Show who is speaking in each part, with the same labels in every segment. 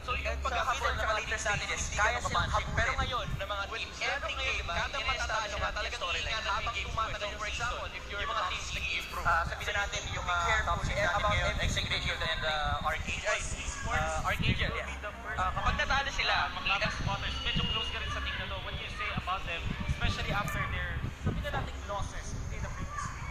Speaker 1: So yung pagka-middle at later stages, kaya silang habulin. Pero ngayon, na mga teams, every game, kada matatalo ka talagang storyline habang tumatagal. For example, if you're mga teams nag-i-improve, sabihin natin yung top 6 natin ngayon, Execration and Archangel. Archangel, yeah. Kapag natalo sila,
Speaker 2: Mga spotters, medyo close ka rin sa team na to. What do you say about them, especially after their, sabi na natin, losses in the previous week?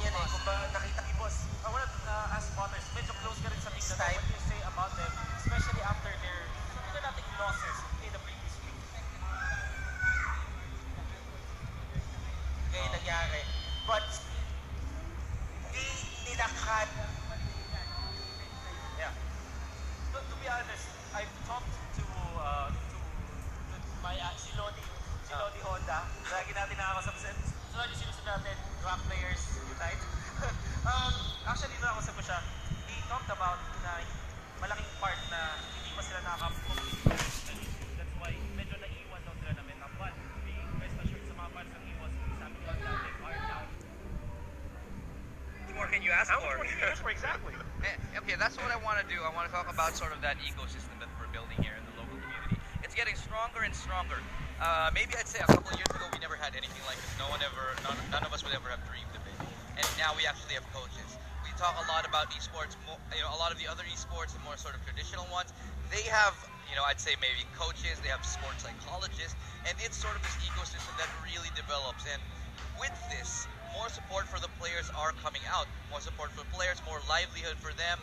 Speaker 1: yan eh, kung ba nakita Evos,
Speaker 2: I want to ask spotters, medyo close ka rin sa team na to. What do you say about them, especially after their, sabi na natin, losses in the previous week?
Speaker 1: ngayon nangyari. But, di ninakat.
Speaker 2: Yeah. To be honest, I've talked to my si Lodi Honda. Lagi natin nakakasabsan. So lagi sinusunod natin, Rock Players Unite. Actually, nakakusap ko siya. He talked about na malaking part na hindi pa sila nakaka-complete. That's why medyo naiiwan daw sila namin. But being rest assured sa mga fans ng Evos, sabi nila dati, are down.
Speaker 3: What more can you ask
Speaker 2: How
Speaker 3: for?
Speaker 2: much more can you ask for exactly?
Speaker 3: Okay, that's what I want to do. I want to talk about sort of that ecosystem that we're building here in the local community. It's getting stronger and stronger. Maybe I'd say a couple of years ago we never had anything like this. None of us would ever have dreamed of it. And now we actually have coaches. We talk a lot about esports. A lot of the other esports, the more sort of traditional ones, they have, I'd say maybe coaches. They have sports psychologists, and it's sort of this ecosystem that really develops. And with this, more support for the players are coming out. More support for players, more livelihood for them,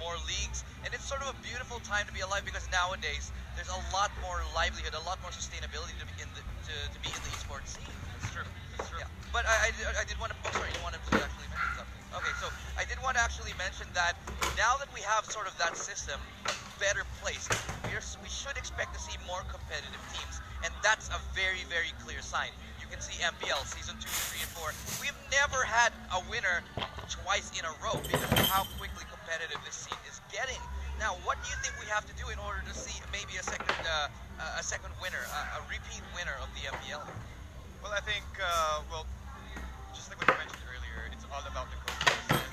Speaker 3: more leagues. And it's sort of a beautiful time to be alive because nowadays there's a lot more livelihood, a lot more sustainability to be in the esports scene.
Speaker 2: It's true.
Speaker 3: Yeah. But I did want to, sorry, you wanted to actually mention something. Okay, so I did want to actually mention that now that we have sort of that system better placed, we should expect to see more competitive teams. And that's a very, very clear sign. You can see MPL Season 2, 3, and 4. We've never had a winner twice in a row because of how quickly competitive this scene is getting. Now, what do you think we have to do in order to see maybe a second winner, a repeat winner of the MPL?
Speaker 4: Well, I think, just like what you mentioned earlier, it's all about the coaches. And,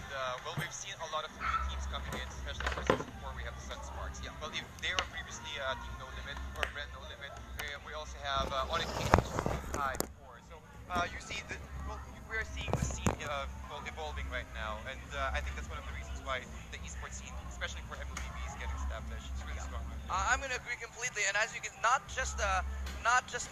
Speaker 4: we've seen a lot of new teams coming in, especially for Season 4, we have the Sun Sparks.
Speaker 3: Yeah.
Speaker 4: Well, if they were previously Team No Limit, or Red No Limit, we also have Onyx High before. So, you see, we're seeing the scene evolving right now, and I think that's one of the reasons why the esports scene, especially for MLBB, is getting established. It's really strong.
Speaker 3: I'm going to agree completely, and as you can, not just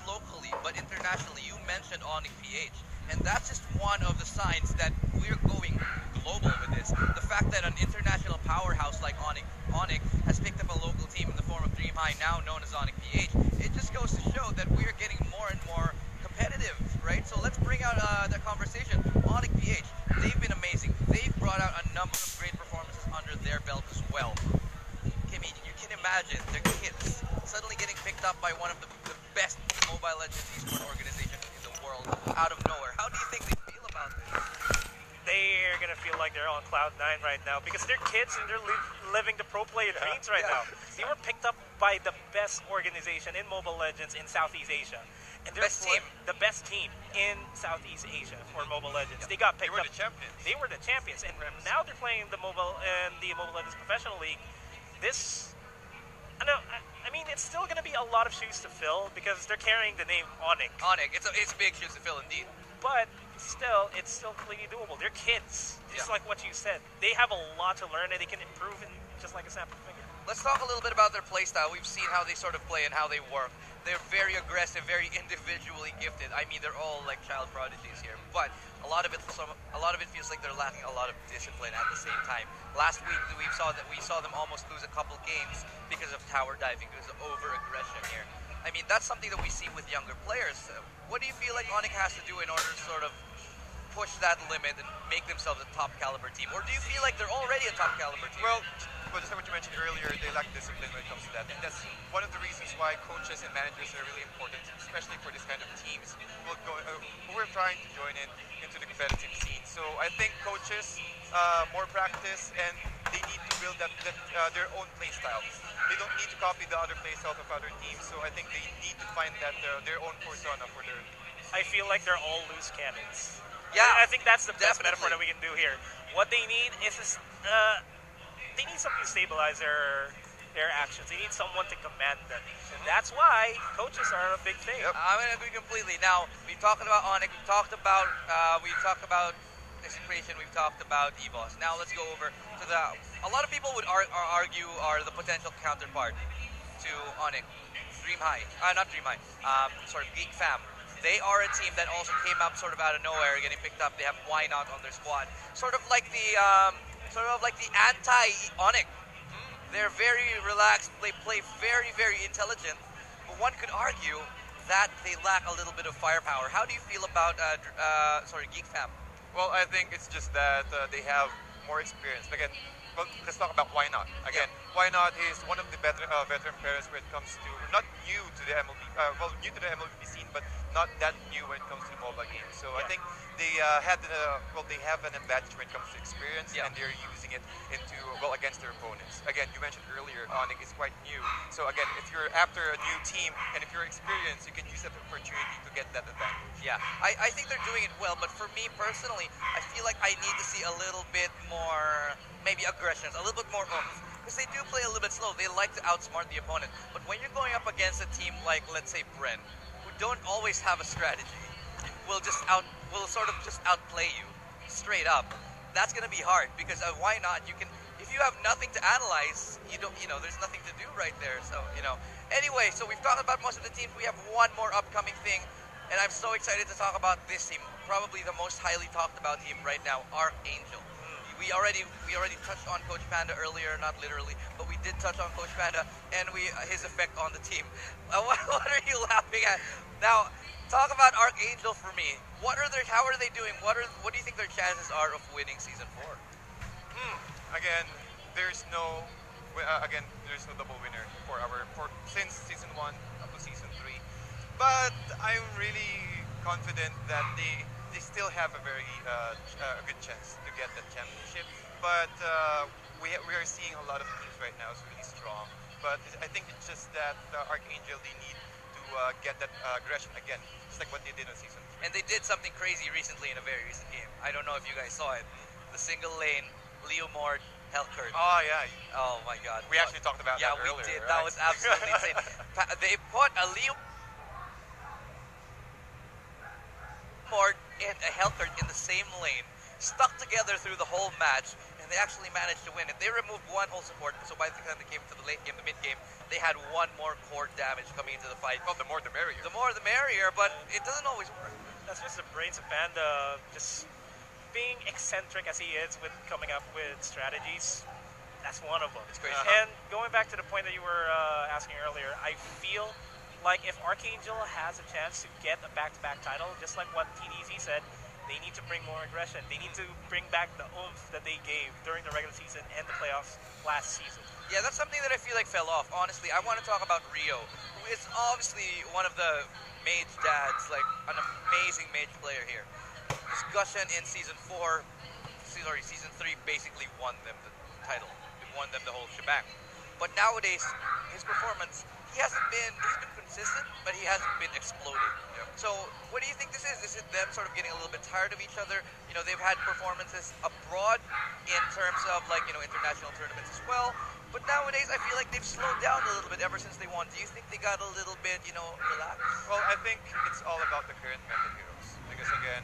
Speaker 3: locally, but internationally. You mentioned Onyx PH, and that's just one of the signs that we're going global with this. The fact that an international powerhouse like Onyx has picked up a local team in the form of Dream High, now known as Onyx PH, it just goes to show that we are getting more and more competitive, right? So let's bring out the conversation. Onyx PH, they've been amazing. They've brought out a number of great performances under their belt as well. Kimmy, you can imagine their kids suddenly getting picked up by one of the best Mobile Legends esports organizations in the world out of nowhere. How do you think they feel about this?
Speaker 2: They're gonna feel like they're on cloud 9 right now because they're kids and they're living the pro player dreams right now. They were picked up by the best organization in Mobile Legends in Southeast Asia. And they're the best team in Southeast Asia for Mobile Legends. They got picked up.
Speaker 4: They were the champions.
Speaker 2: They were the champions, and now they're playing the Mobile Legends Professional League. This, I mean, it's still going to be a lot of shoes to fill because they're carrying the name Onyx.
Speaker 3: Onyx, it's big shoes to fill indeed.
Speaker 2: But still, it's still completely doable. They're kids, just like what you said. They have a lot to learn, and they can improve in just like a snap of a finger.
Speaker 3: Let's talk a little bit about their playstyle. We've seen how they sort of play and how they work. They're very aggressive, very individually gifted. I mean, they're all like child prodigies here, but a lot of it feels like they're lacking a lot of discipline at the same time. Last week, we saw them almost lose a couple games because of tower diving, because of over-aggression here. I mean, that's something that we see with younger players. What do you feel like Onyx has to do in order to sort of push that limit and make themselves a top caliber team? Or do you feel like they're already a top caliber team?
Speaker 4: Well, just like what you mentioned earlier, they lack discipline when it comes to that. And that's one of the reasons why coaches and managers are really important, especially for this kind of teams who are trying to join into the competitive scene. So I think coaches, more practice, and they need to build their own play style. They don't need to copy the other play style of other teams. So I think they need to find their own persona for their.
Speaker 2: I feel like they're all loose cannons.
Speaker 3: Yeah,
Speaker 2: I think that's the best
Speaker 3: definitely.
Speaker 2: metaphor that we can do here. What they need is they need something to stabilize their actions. They need someone to command them. And that's why coaches are a big thing.
Speaker 4: Yep.
Speaker 3: I'm gonna agree completely. Now we've talked about Onyx, we've talked about Execration, we've talked about Evos. Now let's go over to a lot of people would argue are the potential counterpart to Onyx, Dream High, not Dream High, Geek Fam. They are a team that also came up sort of out of nowhere, getting picked up. They have Why Not on their squad, sort of like the anti-Onyx. They're very relaxed. They play very, very intelligent. But one could argue that they lack a little bit of firepower. How do you feel about Geek Fam?
Speaker 4: Well, I think it's just that they have more experience. Again, well, let's talk about Why Not. Again, Why Not is one of the veteran players when it comes to, not new to the MLB, new to the MLB scene, but not that new when it comes to mobile games. So I think they they have an advantage when it comes to experience, and they're using it against their opponents. Again, you mentioned earlier, Onyx is quite new. So again, if you're after a new team and if you're experienced, you can use that opportunity to get that advantage.
Speaker 3: Yeah, I think they're doing it well, but for me personally, I feel like I need to see a little bit more, maybe aggression, a little bit more oomph. Because they do play a little bit slow. They like to outsmart the opponent. But when you're going up against a team like, let's say, Bren, who don't always have a strategy, will sort of just outplay you straight up. That's gonna be hard because Why Not? If you have nothing to analyze, there's nothing to do right there. So anyway, so we've talked about most of the teams. We have one more upcoming thing, and I'm so excited to talk about this team. Probably the most highly talked about team right now, Archangel. We already touched on Coach Panda earlier, not literally, but we did touch on Coach Panda and his effect on the team. What are you laughing at? Now, talk about Archangel for me. How are they doing? What do you think their chances are of winning Season 4?
Speaker 4: Again, there's no double winner since Season 1 up to Season 3. But I'm really confident that they still have a very good chance to get that championship. But we are seeing a lot of teams right now is really strong. But I think it's just that Archangel, they need to get that aggression again, just like what they did on Season 3.
Speaker 3: And they did something crazy recently in a very recent game. I don't know if you guys saw it. The single lane, Leo Mord, Hellcurt.
Speaker 4: Oh yeah.
Speaker 3: Oh my God.
Speaker 4: We actually talked about that earlier.
Speaker 3: Yeah, we did.
Speaker 4: Right?
Speaker 3: That was absolutely insane. They put a Leo Mord and a Hellcurt in the same lane, stuck together through the whole match, and they actually managed to win it. They removed one whole support, so by the time they came to the late game, the mid game, they had one more core damage coming into the fight.
Speaker 4: Well, the more the merrier.
Speaker 3: The more the merrier, but it doesn't always work.
Speaker 2: That's just the brains of Panda, just being eccentric as he is with coming up with strategies. That's one of them.
Speaker 3: It's crazy.
Speaker 2: And going back to the point that you were asking earlier, I feel like if Archangel has a chance to get a back-to-back title, just like what TDZ said, they need to bring more aggression. They need to bring back the oomph that they gave during the regular season and the playoffs last season.
Speaker 3: Yeah, that's something that I feel like fell off. Honestly, I want to talk about Rio, who is obviously one of the mage dads, like an amazing mage player here. Discussion in Season 3 basically won them the title. It won them the whole shebang. But nowadays, his performance, he's been consistent, but he hasn't been exploding.
Speaker 4: Yep.
Speaker 3: So, what do you think this is? Is it them sort of getting a little bit tired of each other? They've had performances abroad in terms of international tournaments as well. But nowadays, I feel like they've slowed down a little bit ever since they won. Do you think they got a little bit, relaxed?
Speaker 4: Well, I think it's all about the current meta heroes. Because again,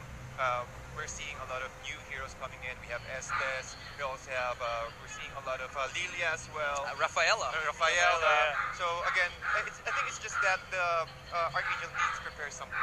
Speaker 4: we're seeing a lot of new heroes coming in. We have Estes. We also have, we're seeing a lot of Lilia as well.
Speaker 3: Rafaela.
Speaker 4: Rafaela. So again, I think it's just that the Archangel needs to prepare something.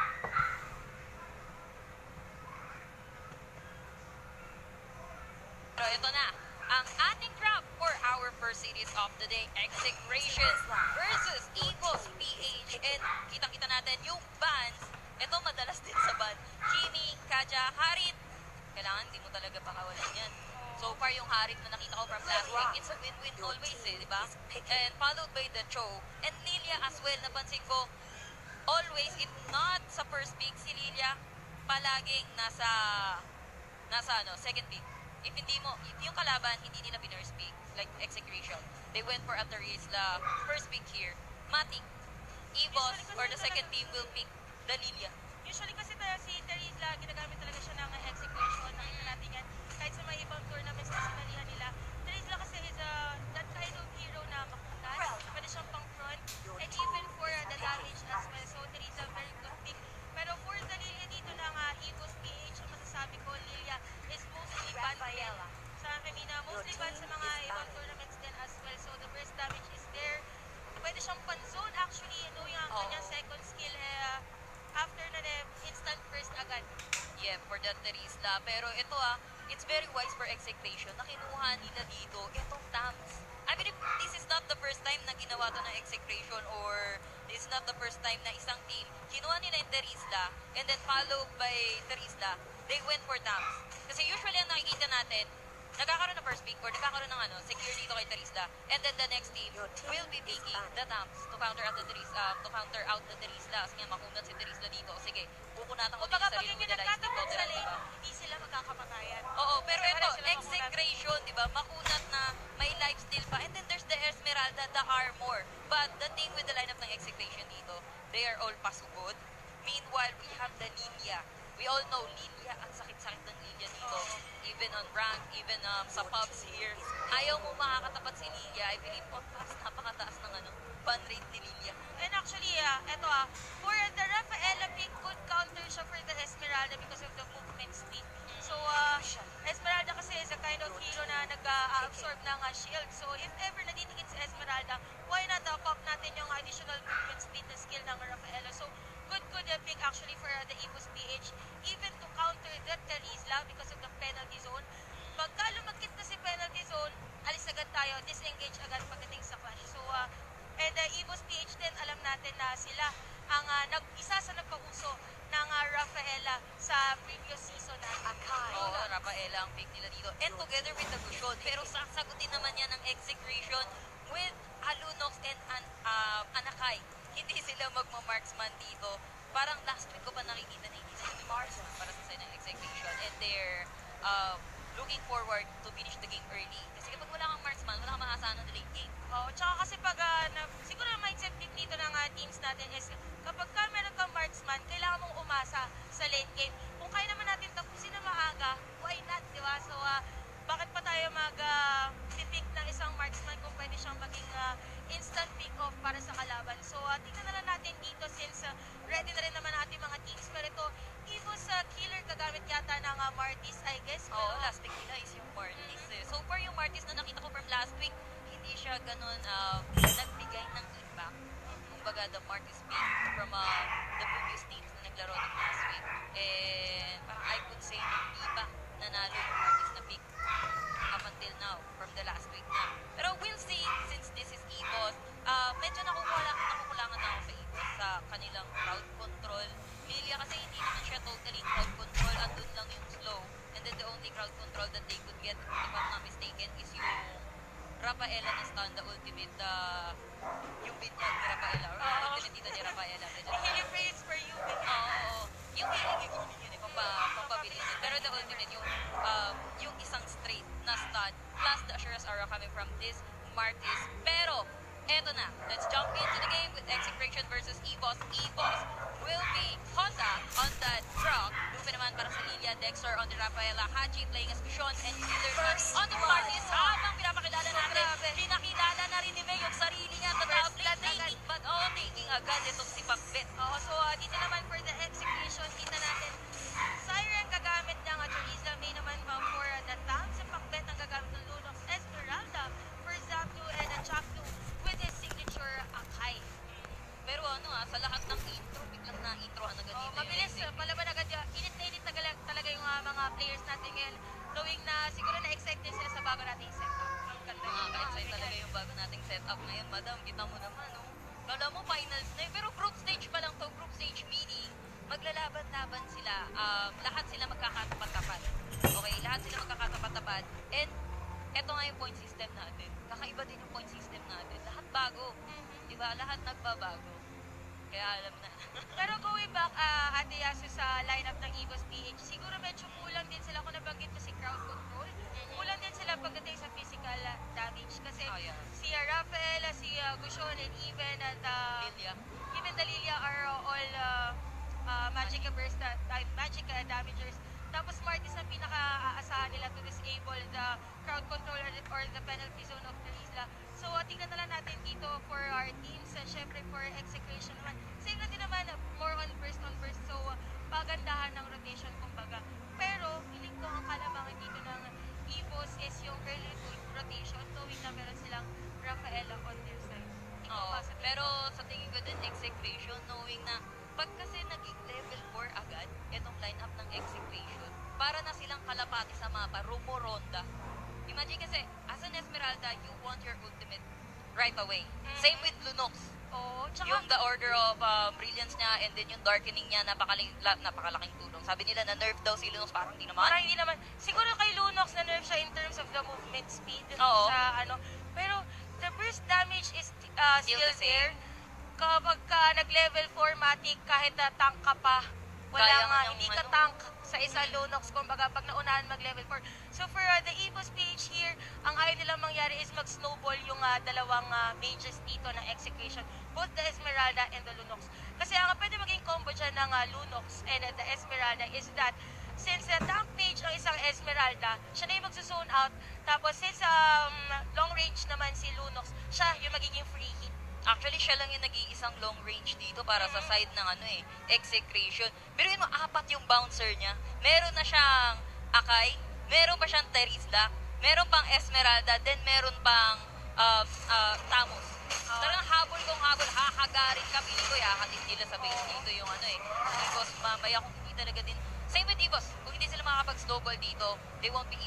Speaker 5: Pero ito na, ang ating draft for our first series of the day, Execration versus Evos PH. And kitang-kita natin yung bans. Ito madalas din sa ban. Kimi, Kaja, Harit. Kailangan hindi mo talaga pakawalan yan. So far yung Harit na nakita ko from last week, it's a win-win always di ba? And followed by the Cho. And Lilia as well, napansin ko, always, if not sa first pick, si Lilia palaging nasa second pick. If yung kalaban, hindi nila pinurse pick, like Execration. They went for Alter Isla, first pick here. Matic, Evos, for the second team will pick the Lilia.
Speaker 6: Usually kasi si Terizla, ginagamit talaga siya ng execution. Nakita natin yan. Kahit sa mga ibang tournaments na sinalihan nila, Terizla kasi is that kind of hero na makunan. Pwede siyang pang front. And even for the damage as well. So Terizla very good pick. Pero for the Lilia dito ng Evos PH, ang masasabi ko, Lilia is mostly banned din. Mostly banned sa mga ibang tournaments din as well. So the burst damage is there. Pwede siyang pan-zone actually, knowing ang kanyang second skill after na instant first agad.
Speaker 5: Yeah, for the Terizla. Pero ito it's very wise for Execration na kinuha nila dito itong Tams. I mean, this is not the first time na ginawa to ng Execration or this is not the first time na isang team kinuha nila yung Terizla and then followed by Terizla, they went for Tams. Kasi usually ang nakikita natin, nagkakaroon ng first pick or nagkakaroon ng secure dito kay Terizla and then the next team will be taking the Tams to counter out the Terizla. Kasi nga makunat si Terizla dito. Sige, pupunatan ko din sa sarili mo nila.
Speaker 6: Hindi sila magkakapatayan.
Speaker 5: Oo, pero ito, Execration, di ba? Makunat na may lifesteal pa. And then there's the Esmeralda, the armor. But the thing with the lineup ng Execration dito, they are all pasugod. Meanwhile, we have the Lilia. We all know Lilia, ang sakit-sakit ng Lilia dito. Even on rank, even sa pubs here. Ayaw mo makakatapat si Lilia. I believe on pubs, napakataas ng ban rate ni Lilia.
Speaker 6: And actually, eto for the Rafaela pick, good counter siya for the Esmeralda because of the movement speed. So, Esmeralda kasi is a kind of hero na nag-absorb ng shield. So, if ever natitigit si Esmeralda, why not pop natin yung additional movement speed na skill ng Rafaela. So, good pick actually for the Evos PH, even to counter the Terizla because of the penalty zone. Pagka lumagkit na si penalty zone, alis agad tayo, disengage agad pagdating sa clash. So, and Evos PH din, alam natin na sila ang isa sa nagpauso ng Rafaela sa previous season natin.
Speaker 5: Oo, Rafaela ang pick nila dito. And together with the Gushon. Pero sasagutin naman yan ng Execration with Alunox and Anakay. Hindi sila magma-marksman dito. Parang last week ko pa nakikita na hindi sila mag-marksman para sa side ng Execration. And they're looking forward to finish the game early. Kasi kapag wala kang marksman, wala kang maasahan ng late game.
Speaker 6: Tsaka kasi pag, siguro ang mindset dito ng teams natin is, kapag meron kang marksman, kailangan mong umasa sa late game. Kung kaya naman natin tapusin na maaga, why not, di ba? So, bakit pa tayo mag-pick ng isang marksman kung pwede siyang maging instant pick-off para sa kalaban? So, tingnan na lang natin dito since ready na rin naman natin mga teams. Pero ito, Evos killer kagamit yata ng Martis, I guess.
Speaker 5: Oo, last pick nila is yung Martis. So far, yung Martis na nakita ko from last week, hindi siya ganun nagbigay ng impact. Kumbaga, the Martis pick from the previous teams na naglaro ng last week. And parang I could say hindi pa nanalo yung Martis na pick up until now from the last week na. Pero we'll see since this is Evos. Medyo nakukulangan na ako sa Evos sa kanilang crowd control. Lilia kasi hindi naman siya totally crowd control. Andun lang yung slow. And then the only crowd control that they could get, if I'm not mistaken, is yung Rafaela na stun, the ultimate, yung binyag ni Rafaela. Or ultimate dito ni Rafaela.
Speaker 6: Healing praise for you.
Speaker 5: Oo. Yung healing yun, pampabilis. Pero the ultimate, yung isang straight na stun, plus the assurance aura coming from this Martis. Pero, eto na. Let's jump into the game with Execration versus Evos. Evos will be Honda on that truck. Lupe naman para sa Lilia, Dexter on the Rafaela, Haji playing as Bishon, and Hilderman on the Martis. Habang pinapakilala natin, pinakilala na rin ni May yung sarili niya. Tatawag taking, but taking agad itong si Pakbet.
Speaker 6: So, dito naman for the Execution, kita natin, Siren gagamit ng Terizla, May naman for the Tams, sa Pakbet ang gagamit ng Lunox, Esmeralda, for Zapdu and Chakdu with his signature Akai.
Speaker 5: Pero sa lahat ng intro, biglang na-introhan agad dito.
Speaker 6: Mabilis, palaban agad yun. Init na init talaga yung mga players natin ngayon. Knowing na siguro na-excite din sila sa bago nating setup.
Speaker 5: Ka-excite talaga yung bago nating setup ngayon, madam. Kita mo naman, Kala mo finals na yun. Pero group stage pa lang to, group stage meaning, maglalaban-laban sila. Lahat sila magkakatapat-tapat. Okay, lahat sila magkakatapat-tapat. And, eto nga yung point system natin. Kakaiba din yung point system natin. Lahat bago. Diba? Lahat nagbabago. Kaya alam na.
Speaker 6: Pero going back, Ate Yasu, sa lineup ng Evos PH, siguro medyo kulang din sila kung nabanggit mo si crowd control. Kulang din sila pagdating sa physical damage. Kasi si Rafael, si Gushon, and even the Lilia are all magic burst, magic damagers. Tapos Martis ang pinaka-aasahan nila to disable the crowd control or the penalty zone of the isla. So tingnan na lang natin dito for our teams. Syempre for Execration naman. Same na din naman, more on burst on burst. So pagandahan ng rotation kumbaga. Pero feeling ko ang kalabangan dito ng Evos is yung early rotation, knowing na meron silang Rafaela on their side. Ikaw
Speaker 5: Oo,
Speaker 6: ba sa tingin
Speaker 5: pero
Speaker 6: mo?
Speaker 5: sa tingin ko din, Execration, knowing na pag kasi naging level 4 agad, itong lineup ng Execration, para na silang kalapati sa mapa, rumoronda. Imagine kasi, as an Esmeralda, you want your ultimate right away. Same with Lunox.
Speaker 6: Oo, tsaka
Speaker 5: Yung the order of brilliance niya and then yung darkening niya, napakalaking tulong. Sabi nila na nerf daw si Lunox, parang hindi naman.
Speaker 6: parang hindi naman. Siguro kay Lunox na nerf siya in terms of the movement speed
Speaker 5: Oo.
Speaker 6: sa ano. Pero the burst damage is still
Speaker 5: the same.
Speaker 6: there. Kapag ka nag-level 4 Matic, kahit na tank ka pa, wala
Speaker 5: Kaya
Speaker 6: nga,
Speaker 5: nga
Speaker 6: hindi
Speaker 5: ng
Speaker 6: ka
Speaker 5: ano.
Speaker 6: tank sa isang Lunox, kumbaga pag naunahan mag-level 4. So for the Evos PH here, ang ayaw nilang mangyari is mag-snowball yung dalawang mages dito ng Execration, both the Esmeralda and the Lunox. Kasi ang pwede maging combo dyan ng Lunox and the Esmeralda is that since the tank mage ang isang Esmeralda, siya na yung magsusone out. Tapos since long range naman si Lunox, siya yung magiging free hit.
Speaker 5: Actually, siya lang yung nag-iisang long range dito para sa side ng Execration. Biruin mo, 4 yung bouncer niya. Meron na siyang Akai, meron pa siyang Terizla, meron pang Esmeralda, then meron pang Tamos. Talagang habol kung habol, hahagarin ka, pili ko, ihahatid nila sa base dito yung Evos mamaya kung hindi talaga din. Same with Evos, kung hindi sila makakapag-snowball dito, they won't be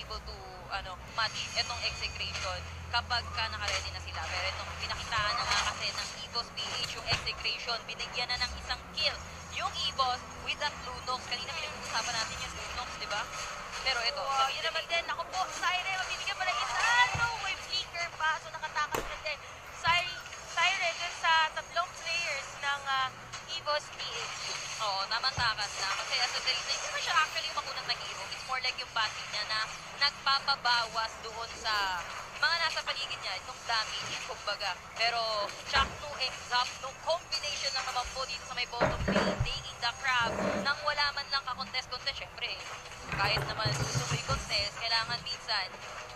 Speaker 5: able to match itong Execration kapag naka-ready na sila. Pero itong pinakitaan na nga kasi ng Evos PH yung Execration, binigyan na ng isang kill yung Evos with that Lunox. Kanina pinag-uusapan natin yung Lunox, di ba? Pero ito,
Speaker 6: Yun naman din, ako po, Syre, mabibigyan pa ng isa. No, wave flicker pa. So nakatakas na din. Syre dun sa tatlong players ng Evos PH.
Speaker 5: Oo, tamang-takas na. Kasi as a Teresa, hindi naman siya actually yung makunat na hero. It's more like yung passive niya na nagpapabawas doon sa mga nasa paligid niya, itong damage, kumbaga. Pero Chaknu and Zapnu, combination lang naman po dito sa may bottom lane, taking the crab, nang wala man lang ka-contest-contest, syempre, kahit naman gusto mo i-contest, kailangan minsan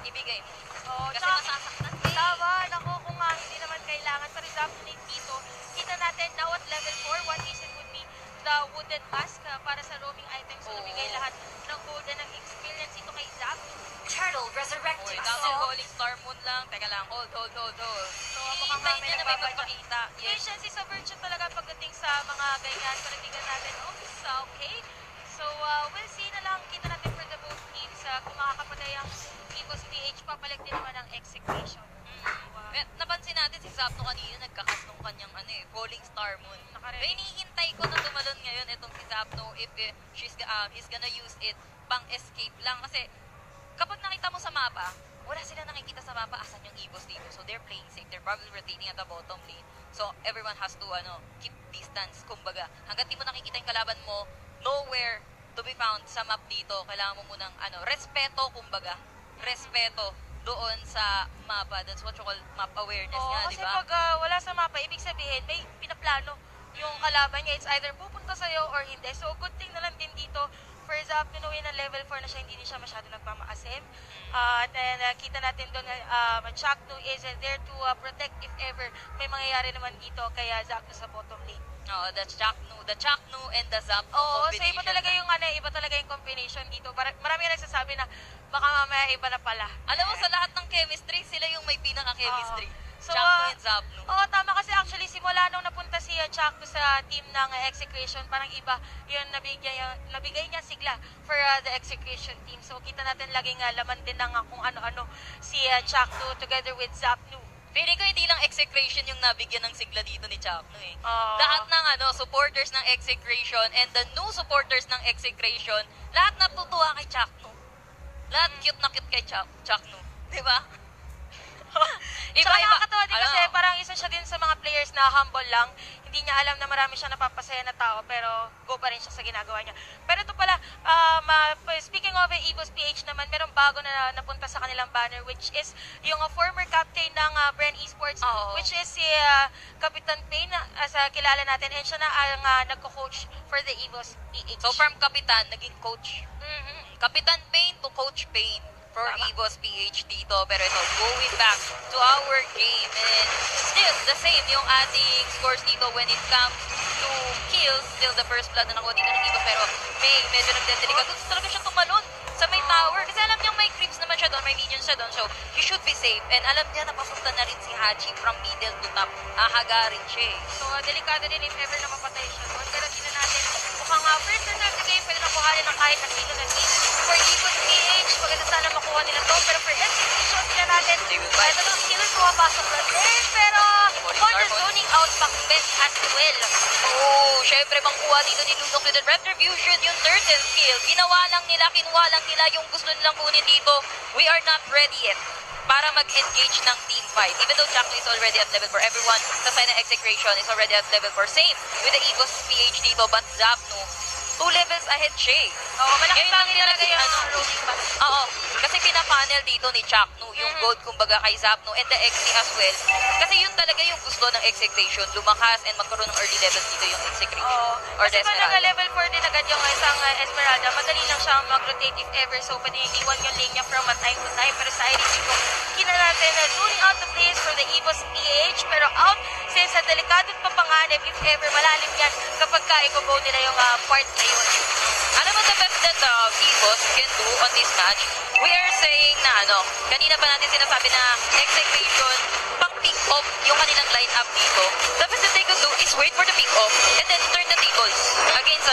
Speaker 5: ibigay mo.
Speaker 6: Oh,
Speaker 5: Kasi
Speaker 6: tsaka-
Speaker 5: masasaktan ka eh.
Speaker 6: Tama, naku, kung nga hindi naman kailangan. For example, dito, kita natin now at level 4, what reason would be the wooden mask para sa roaming items. So,
Speaker 5: Oo.
Speaker 6: nabigay lahat ng gold and ng experience ito kay Zap.
Speaker 7: Turtle
Speaker 5: Uy,
Speaker 7: resurrecting
Speaker 5: down
Speaker 7: soul.
Speaker 5: Falling Star Moon lang. Teka lang, hold.
Speaker 6: So,
Speaker 5: Hinihintay
Speaker 6: mukhang
Speaker 5: niya na may magpakita. Yes.
Speaker 6: Patience is a virtue talaga pagdating sa mga ganyan. Panabigan natin, okay. So, we'll see na lang. Kita natin for the both teams. Kung makakapatay ang Evos PH, papalik din naman ang Execration.
Speaker 5: Napansin natin si Zapno kanina nagkakas nung kanyang Falling Star Moon.
Speaker 6: Nakaready.
Speaker 5: Pero hinihintay ko na tumalon ngayon itong si Zapno if he's gonna use it pang escape lang. Kasi kapag nakita mo sa mapa, wala sila nakikita sa mapa asan yung Evos dito. So they're playing safe. They're probably rotating at the bottom lane. So everyone has to keep distance. Kumbaga, hanggat di mo nakikita yung kalaban mo, nowhere to be found sa map dito. Kailangan mo munang respeto, kumbaga. Respeto doon sa mapa. That's what you call map awareness
Speaker 6: Oo,
Speaker 5: nga, di
Speaker 6: kasi
Speaker 5: ba?
Speaker 6: pag wala sa mapa, ibig sabihin, may pinaplano yung kalaban niya. It's either pupunta sa'yo or hindi. So, good thing na lang din dito. For example, pinuwi na level 4 na siya, hindi siya masyado nagmamaasim. Then, kita natin doon, Chaknu is there to protect if ever may mangyayari naman dito kaya Zaknu sa bottom lane.
Speaker 5: Oo, the Chaknu and the Zapno
Speaker 6: Oo, so
Speaker 5: combination.
Speaker 6: iba talaga yung combination dito. Marami na nagsasabi na baka mamaya iba na pala.
Speaker 5: Alam mo, sa lahat ng chemistry, sila yung may pinaka-chemistry.
Speaker 6: So,
Speaker 5: Chaknu and Zapno.
Speaker 6: Oo, tama kasi actually simula nung napunta si Chaknu sa team ng Execration, parang iba yung nabigay niya sigla for the Execration team. So kita natin laging laman din ng kung ano-ano si Chaknu together with Zapnu.
Speaker 5: Feeling ko hindi lang Execration yung nabigyan ng sigla dito ni Chaknu eh.
Speaker 6: Oo.
Speaker 5: Lahat ng supporters ng Execration and the new supporters ng Execration, lahat natutuwa kay Chaknu. Lahat cute na cute kay Chaknu. Diba?
Speaker 6: Tsaka nakakatawa din kasi parang isa siya din sa mga players na humble lang. Hindi niya alam na marami siyang napapasaya na tao, pero go pa rin siya sa ginagawa niya. Pero ito pala, speaking of Evos PH naman, merong bago na napunta sa kanilang banner, which is yung former captain ng Bren Esports, which is si Kapitan Payne, as kilala natin, and siya na ang nagko-coach for the Evos PH.
Speaker 5: So from Kapitan, naging coach. Kapitan Payne to Coach Payne for Evos PH dito. Pero ito, going back to our game, and still the same yung ating scores dito when it comes to kills. Still the first blood na nakuha dito ng Evos, pero medyo nagdedelikado. Gusto talaga siya tumalon sa may tower kasi alam niya may creeps naman siya doon, may minions siya doon, so he should be safe. And alam niya napapunta na rin si Hachi from middle to top. Ahagarin siya eh.
Speaker 6: So, delikado din if ever na mapatay siya doon. Pero tingnan natin, mukhang first and third game, pwede nakuhanin ng kahit na sino na team. For Evos PH, maganda sana makuha nila to. Pero for Execration, tingnan natin, ito ng killer pumapasok na din. Pero, Honda zoning out back best as well.
Speaker 5: Oh, syempre mangkuha dito ni Ludok with the retribution yung turtle kill. Kinuha lang nila yung gusto nilang kunin dito. We are not ready yet para mag-engage ng team fight. Even though Jackal is already at level 4, everyone sa side ng Execration is already at level 4. Same with the Evos PH dito, but Zapno, 2 levels ahead siya eh.
Speaker 6: Oo, malaki
Speaker 5: Ngayon
Speaker 6: pa
Speaker 5: lang
Speaker 6: talaga yung
Speaker 5: ano,
Speaker 6: rolling pass.
Speaker 5: Oo, kasi pina-panel dito ni Chakno, yung gold kumbaga kay Zapno and the XP as well. Kasi yun talaga yung gusto ng Execration, lumakas and magkaroon ng early levels dito yung Execration.
Speaker 6: Oo.
Speaker 5: Or
Speaker 6: Kasi pag
Speaker 5: Esmeralda.
Speaker 6: level 4 din agad yung isang Esmeralda, madali lang siya mag-rotate if ever. So, pwede iwan yung lane niya from a time to time. Pero sa IDC ko, kina natin na zoning out the place for the Evos PH. Pero out, since delikado at papanganib, if ever, malalim yan kapag ka-go nila yung part na yun.
Speaker 5: Alam mo the best that Evos can do on this match? We are saying na kanina pa natin sinasabi na Execration, pang pick off yung kanilang line-up dito. The best that they could do is wait for the pick off and then turn the tables against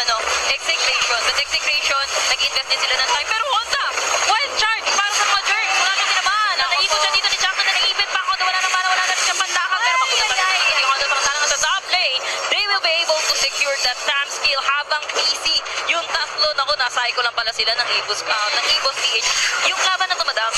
Speaker 5: Execration. But Execration, nag-invest din sila ng time. Pero Honda, wild charge para sa mga jerk. Wala nang tinamaan. Naipon siya dito ni Jackson na nag-ipit pa ako. Wala na rin siyang pandakan. Pero makuha sa Honda sa top lane. They will be able to secure that time skill habang PC. Yung tatlo, nasa-cycle lang pala sila ng Evos PH. Yung laban na to, madam,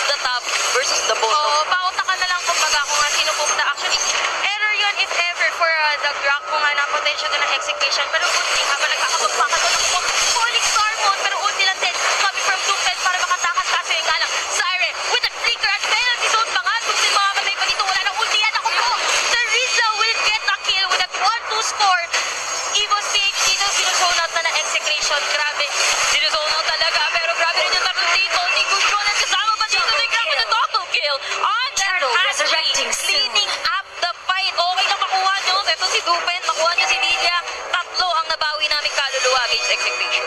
Speaker 5: the top versus the bottom.
Speaker 6: Oo, pauta ka na lang kumbaga kung sino pupunta. Actually, error yun if ever for the Grak kung na potential doon ng Execution. Pero good thing, habang nagkakapagpaka doon ako, Falling Star Mode, pero ulti lang din, coming from Dupes para makatakas kaso yung galang. Siren, with a flicker at penalty zone pa nga, Dupes makamatay pa dito, wala nang ulti yan. Ako po, Teresa will get a kill with a 1-2 score. Evos PH dito, sinuzone out na ng Execration. Grabe,
Speaker 5: Sinuzone out talaga, pero grabe rin yung tatlo dito. Ni Gushon at kasama pa dito ni Grab with a double kill. On Ashley, cleaning up the fight. Okay lang makuha nyo. Ito si Dupen, makuha nyo si Lilia. Tatlo ang nabawi namin kaluluwa against Execution.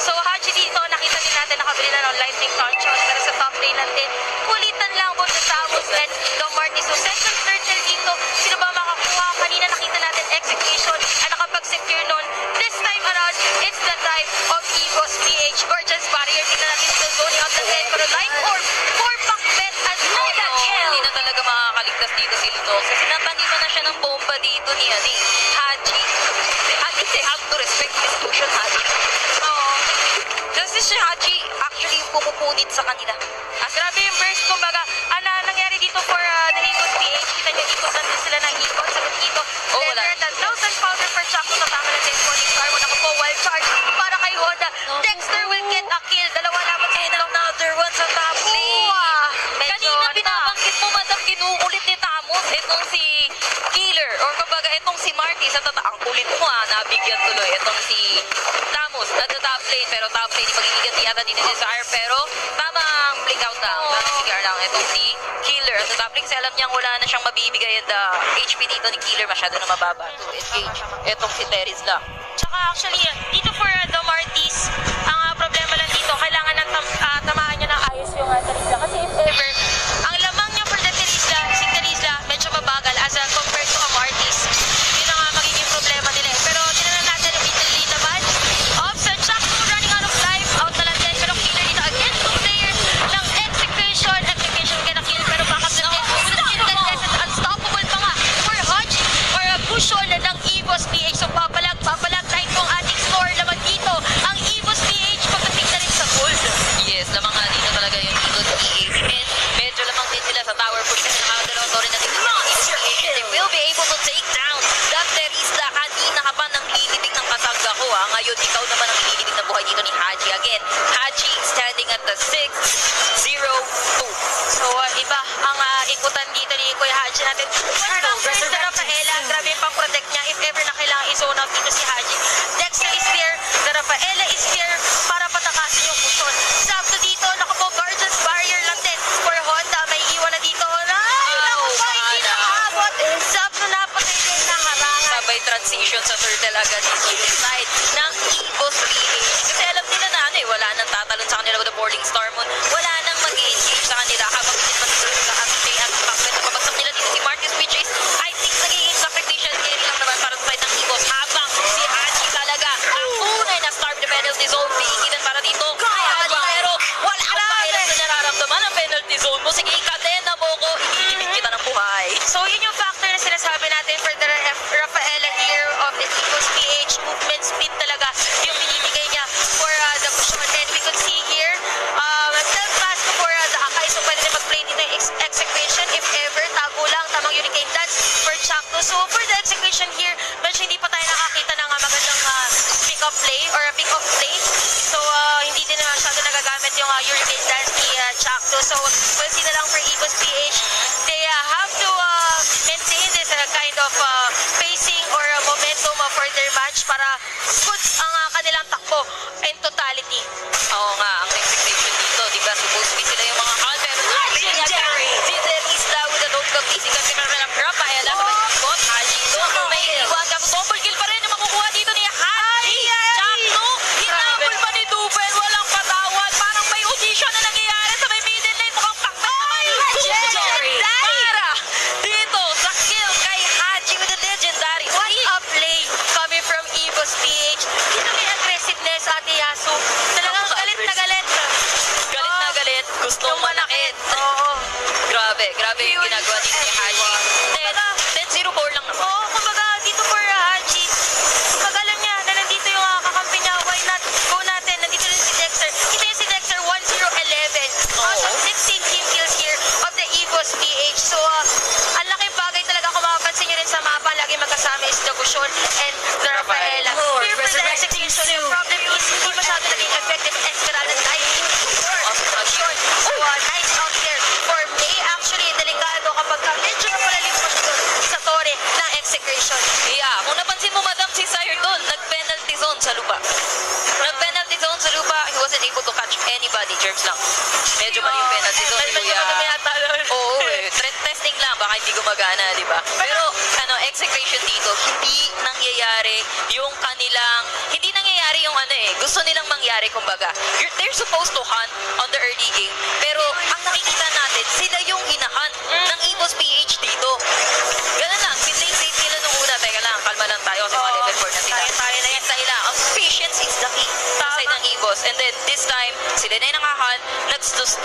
Speaker 6: So, Haji dito, nakita din natin nakabili na ng Lightning Conchos. Pero sa top lane natin, kulitan lang both the Samus and the Marty. So, second turtle dito, sino ba makakuha? Kanina nakita natin Execution ang nakapag-secure nun. This time around, it's the time of Evos PH. Gorgeous barrier. Tingnan natin still zoning out the head. Pero Light Orb, 4-pack bet as mega kill.
Speaker 5: Hindi na talaga makakaligtas dito si Lutok. Kasi nataniman na siya ng bomba dito ni Haji. At least they have to respect the institution, Haji.
Speaker 6: Oo.
Speaker 5: Kasi si Haji actually yung pumupunit sa kanila.
Speaker 6: Grabe yung burst, kumbaga, nangyari dito for the Evos PH. Kita nyo, ikot lang din sila ng ikot. Sagot dito,
Speaker 5: wala.
Speaker 6: Leonard, 1,000 powder per chakto. Tatama na din po ni Star. Ako po, wild charge para kay Honda. Dexter will get a kill. Dalawa laban sa ilang.
Speaker 5: Another one sa top lane. Kanina binabanggit mo, madam, kinukulit ni Tamos. Itong si Killer, or kumbaga itong si Marty sa ang kulit mo nabigyan tuloy. Itong si Tamos, na top lane, pero top lane, magiging yata din ni Desire, pero tamang blink out lang. Tamang cigar lang. Itong si Killer at top lane, kasi alam niyang wala na siyang mabibigay and the HP dito ni Killer masyado na mababa to engage. Itong si Teris lang.
Speaker 6: Tsaka actually, dito for the Martis, ang problema lang dito, kailangan na tamaan niya ng ayos yung Terisla. Kasi if ever, ang lamang niya for the Terisla, si Terisla, medyo mabagal as compared to a Martis. Yun ang magiging problema nila eh. Pero tinanan natin yung Italy naman. Offset, Chakno running out of life, out na lang din. Pero Killer dito again, 2 players ng Execration. Execration get a kill, pero backup na din. With a kill contested, unstoppable pa nga for Hodge or a Bushon ng Evos PH. So papalag na itong ating score naman dito. Ang Evos PH pagdating na rin sa gold.
Speaker 5: Yes, lamang nga dito talaga yung Eagles will be able to take down that Terista. Kanina ka pa nang lilibig ng kasangga ko ha. Ngayon, ikaw naman ang lilibig ng buhay dito ni Haji. Again, Haji standing at the 6-0-2.
Speaker 6: So, iba ang ikutan dito ni Kuya Haji natin. First na Rafaela, grabe yung pang-protect niya. If ever na kailangan i-zone out dito si Haji. Dexter is there, the Rafaela is there para patakasin yung puson. Sabto dito, nakapo, Guardian's Barrier lang din for Honda. May iwan na dito. Ay, naku po, hindi nakaabot. Sabto na, patay din ng harangan.
Speaker 5: Sabay transition sa turtle agad dito side ng Evos PH. Kasi alam nila na wala nang tatalon sa kanila with the boarding star moon. Wala nang mag-engage sa kanila habang pinipanitin sa Abitay at Pakwen. Napabagsak nila dito si Marcus, which is, I think, nagiging sacrificial carry lang naman para sa side ng Evos. Habang si Haji talaga ang unay na star with the penalty zone. Pigilan para dito. Kay Haji, pero wala ang pakilang na nararamdaman ang penalty zone mo. Sige, ikadena mo ko. Iibig kita ng buhay.
Speaker 6: So, yun yung factor na sinasabi natin for the Rafaela here of the Evos PH. Movement speed talaga yung binibigay niya for the pushon. And we could see here, still fast for the Akai. So, pwede rin mag-play dito yung execution if ever. Tago lang, tamang hurricane dance for Chakto. So, for the execution here, medyo hindi pa tayo nakakita ng magandang pick-up play or a pick-up play. So, hindi din naman masyado nagagamit yung hurricane dance ni Chakto. So, we'll see na lang for Evos PH. They have to maintain this kind of pacing or momentum for their match para good ang kanilang takbo in totality.
Speaker 5: Oo nga, ang expectation dito, di ba, supposed to be sila yung mga pero legendary! Si Terista with the don't easy kasi meron ng Rafaela sa bot, Haji ito, may iwan ka, double kill pa rin na makukuha dito ni Haji! Chakno, hinabol pa ni Duben, walang patawad, parang may audition na nangyayari sa may middle lane, mukhang pakbay! Legendary! Para dito sa kill kay Haji with the legendary!
Speaker 6: What a play coming from Evos PH. Dito may aggressiveness, Ate Yasu. Talagang galit na galit.
Speaker 5: Galit na galit, gustong manakit.
Speaker 6: Oo.
Speaker 5: Grabe yung ginagawa dito ni Haji. 10-0-4 lang naman.
Speaker 6: Oo, kumbaga dito for Haji. Kumbaga alam niya na nandito yung kakampi niya. Why not? Go natin. Nandito rin si Dexter. Kita yung si Dexter 1-0-11. Also 16 team kills here of the Evos PH. So, ang laking bagay talaga kung makapansin nyo rin sa mapa. Lagi magkasama is the Bushon and the Rafaela. Here for the execution, yung problem is hindi masyado naging effective Esmeralda dahil Bushon. So, nice out there for May. Actually, delikado kapag medyo napalalim mo siya doon sa tore ng execution.
Speaker 5: Yeah, kung napansin mo, madam, si Sire doon, nag-penalty zone sa lupa. Nag-penalty zone sa lupa, he wasn't able to catch anybody. Jerks lang. Medyo mali yung penalty zone ni Kuya. Oo, threat testing lang, baka hindi gumagana, di ba? Pero, execution dito, hindi nangyayari yung kanilang, hindi nangyayari yung gusto nilang mangyari, kumbaga. They're supposed to hunt on the early game, pero ang nakikita natin, sila yung hinahunt ng Evos PH dito. Ganun lang, pinlay safe nila nung una. Teka lang, kalma lang tayo kasi mga level 4 na sila.
Speaker 6: Tayo na yan.
Speaker 5: Hintay lang. Ang patience is the key sa side ng Evos. And then, this time, sila na yung nakahunt,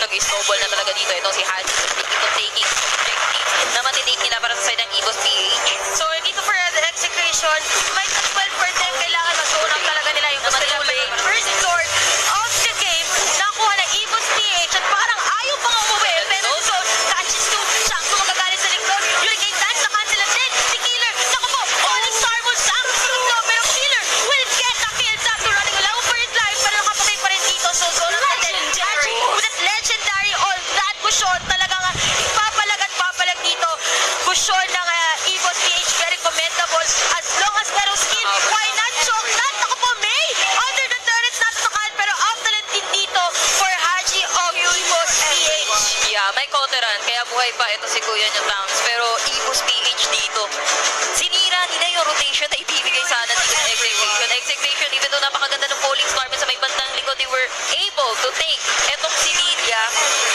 Speaker 5: nag-snowball na talaga dito. Ito si Haji, ito taking objectives na matitake nila para sa side ng Evos PH.
Speaker 6: So, dito for the execution, might as well for them, kailangan mag-zone out talaga nila yung gusto nila. First Lord of the game, nakuha na Evos PH at parang ayaw pang umuwi. Pero so, catches to, Chakto magagalit sa likod. Hurricane dance na cancel and then, si Killer, naku po, all star mo, Chakto sa likod. Pero Killer will get the kill. Chakto running along for his life, pero nakapatay pa rin dito. So, zone out natin. Haji with that legendary all that Bushon, talagang papalag dito. Bushon ng Evos PH, very commendable. As long as merong skill, why not choke that? Naku po, May! Under the turrets natin nakahan, pero off-talent din dito for Haji of Evos PH.
Speaker 5: Yeah, may koteran. Kaya buhay pa ito si Kuya niya Tangs. Pero Evos PH dito, sinira nila yung rotation na ibibigay sana dito ng Execration. Execration, even though napakaganda ng polling star sa may bandang likod, they were able to take etong si Lilia.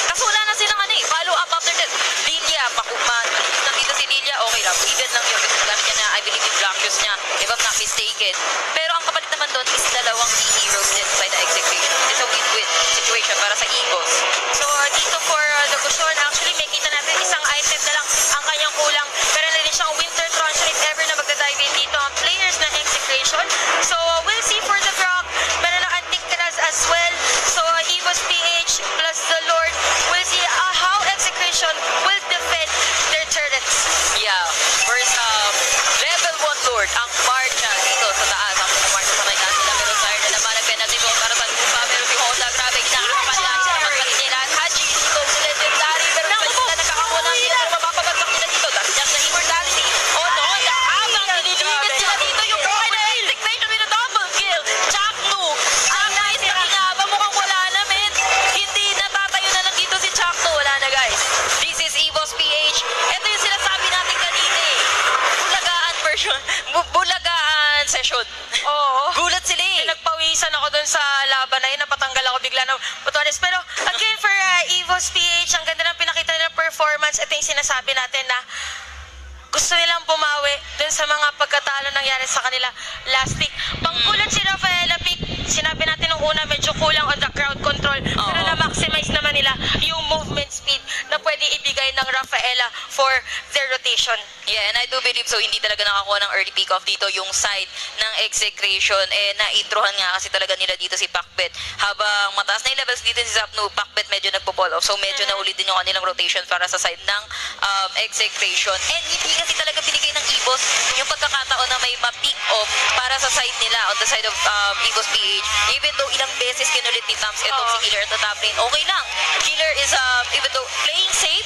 Speaker 5: Kaso wala na silang follow up after that. Lilia, pakuman. Nandito si Lilia, okay lang. Even lang yun. Kasi gamit niya na, I believe, yung black shoes niya. If I'm not mistaken. Pero ang kapalit naman doon is dalawang key heroes din by the Execration. It's a win-win situation para sa Evos.
Speaker 6: So, dito for the Bushon, actually, may kita natin isang item na lang ang kanyang kulang. Pero na rin siyang Winter Tronch if ever na magdadive in dito ang players ng Execration. So, we'll see for the Brock. Meron na Antique Teras as well. So, Evos PH plus the Lord. We'll see how Execration will defend their turrets.
Speaker 5: Yeah, first Execution. Bulagaan session.
Speaker 6: Oo.
Speaker 5: Gulat sila eh.
Speaker 6: Nagpawisan ako dun sa laban na yun, napatanggal ako bigla ng Butones. Pero again, for Evos PH, ang ganda ng pinakita nilang performance. Ito yung sinasabi natin na gusto nilang bumawi dun sa mga pagkatalo nangyari sa kanila last week. Pangkulat si Rafaela Pic, sinabi natin nung una medyo kulang on the crowd control, pero na-maximize naman nila yung movement speed na pwede ibigay ng Rafaela for their rotation.
Speaker 5: Yeah, and I do believe so. Hindi talaga nakakuha ng early pick-off dito yung side ng Execration. Eh, na-introhan nga kasi talaga nila dito si Pacbet. Habang mataas na yung levels dito si Zapno, Pacbet medyo nagpo-fall off. So, medyo naulit din yung kanilang rotation para sa side ng Execration. And hindi kasi talaga binigay ng Evos yung pagkakataon na may ma-pick off para sa side nila on the side of Evos PH. Even though ilang beses kinulit ni Tams itong si Killer at the top lane, okay lang. Killer is, even though playing safe,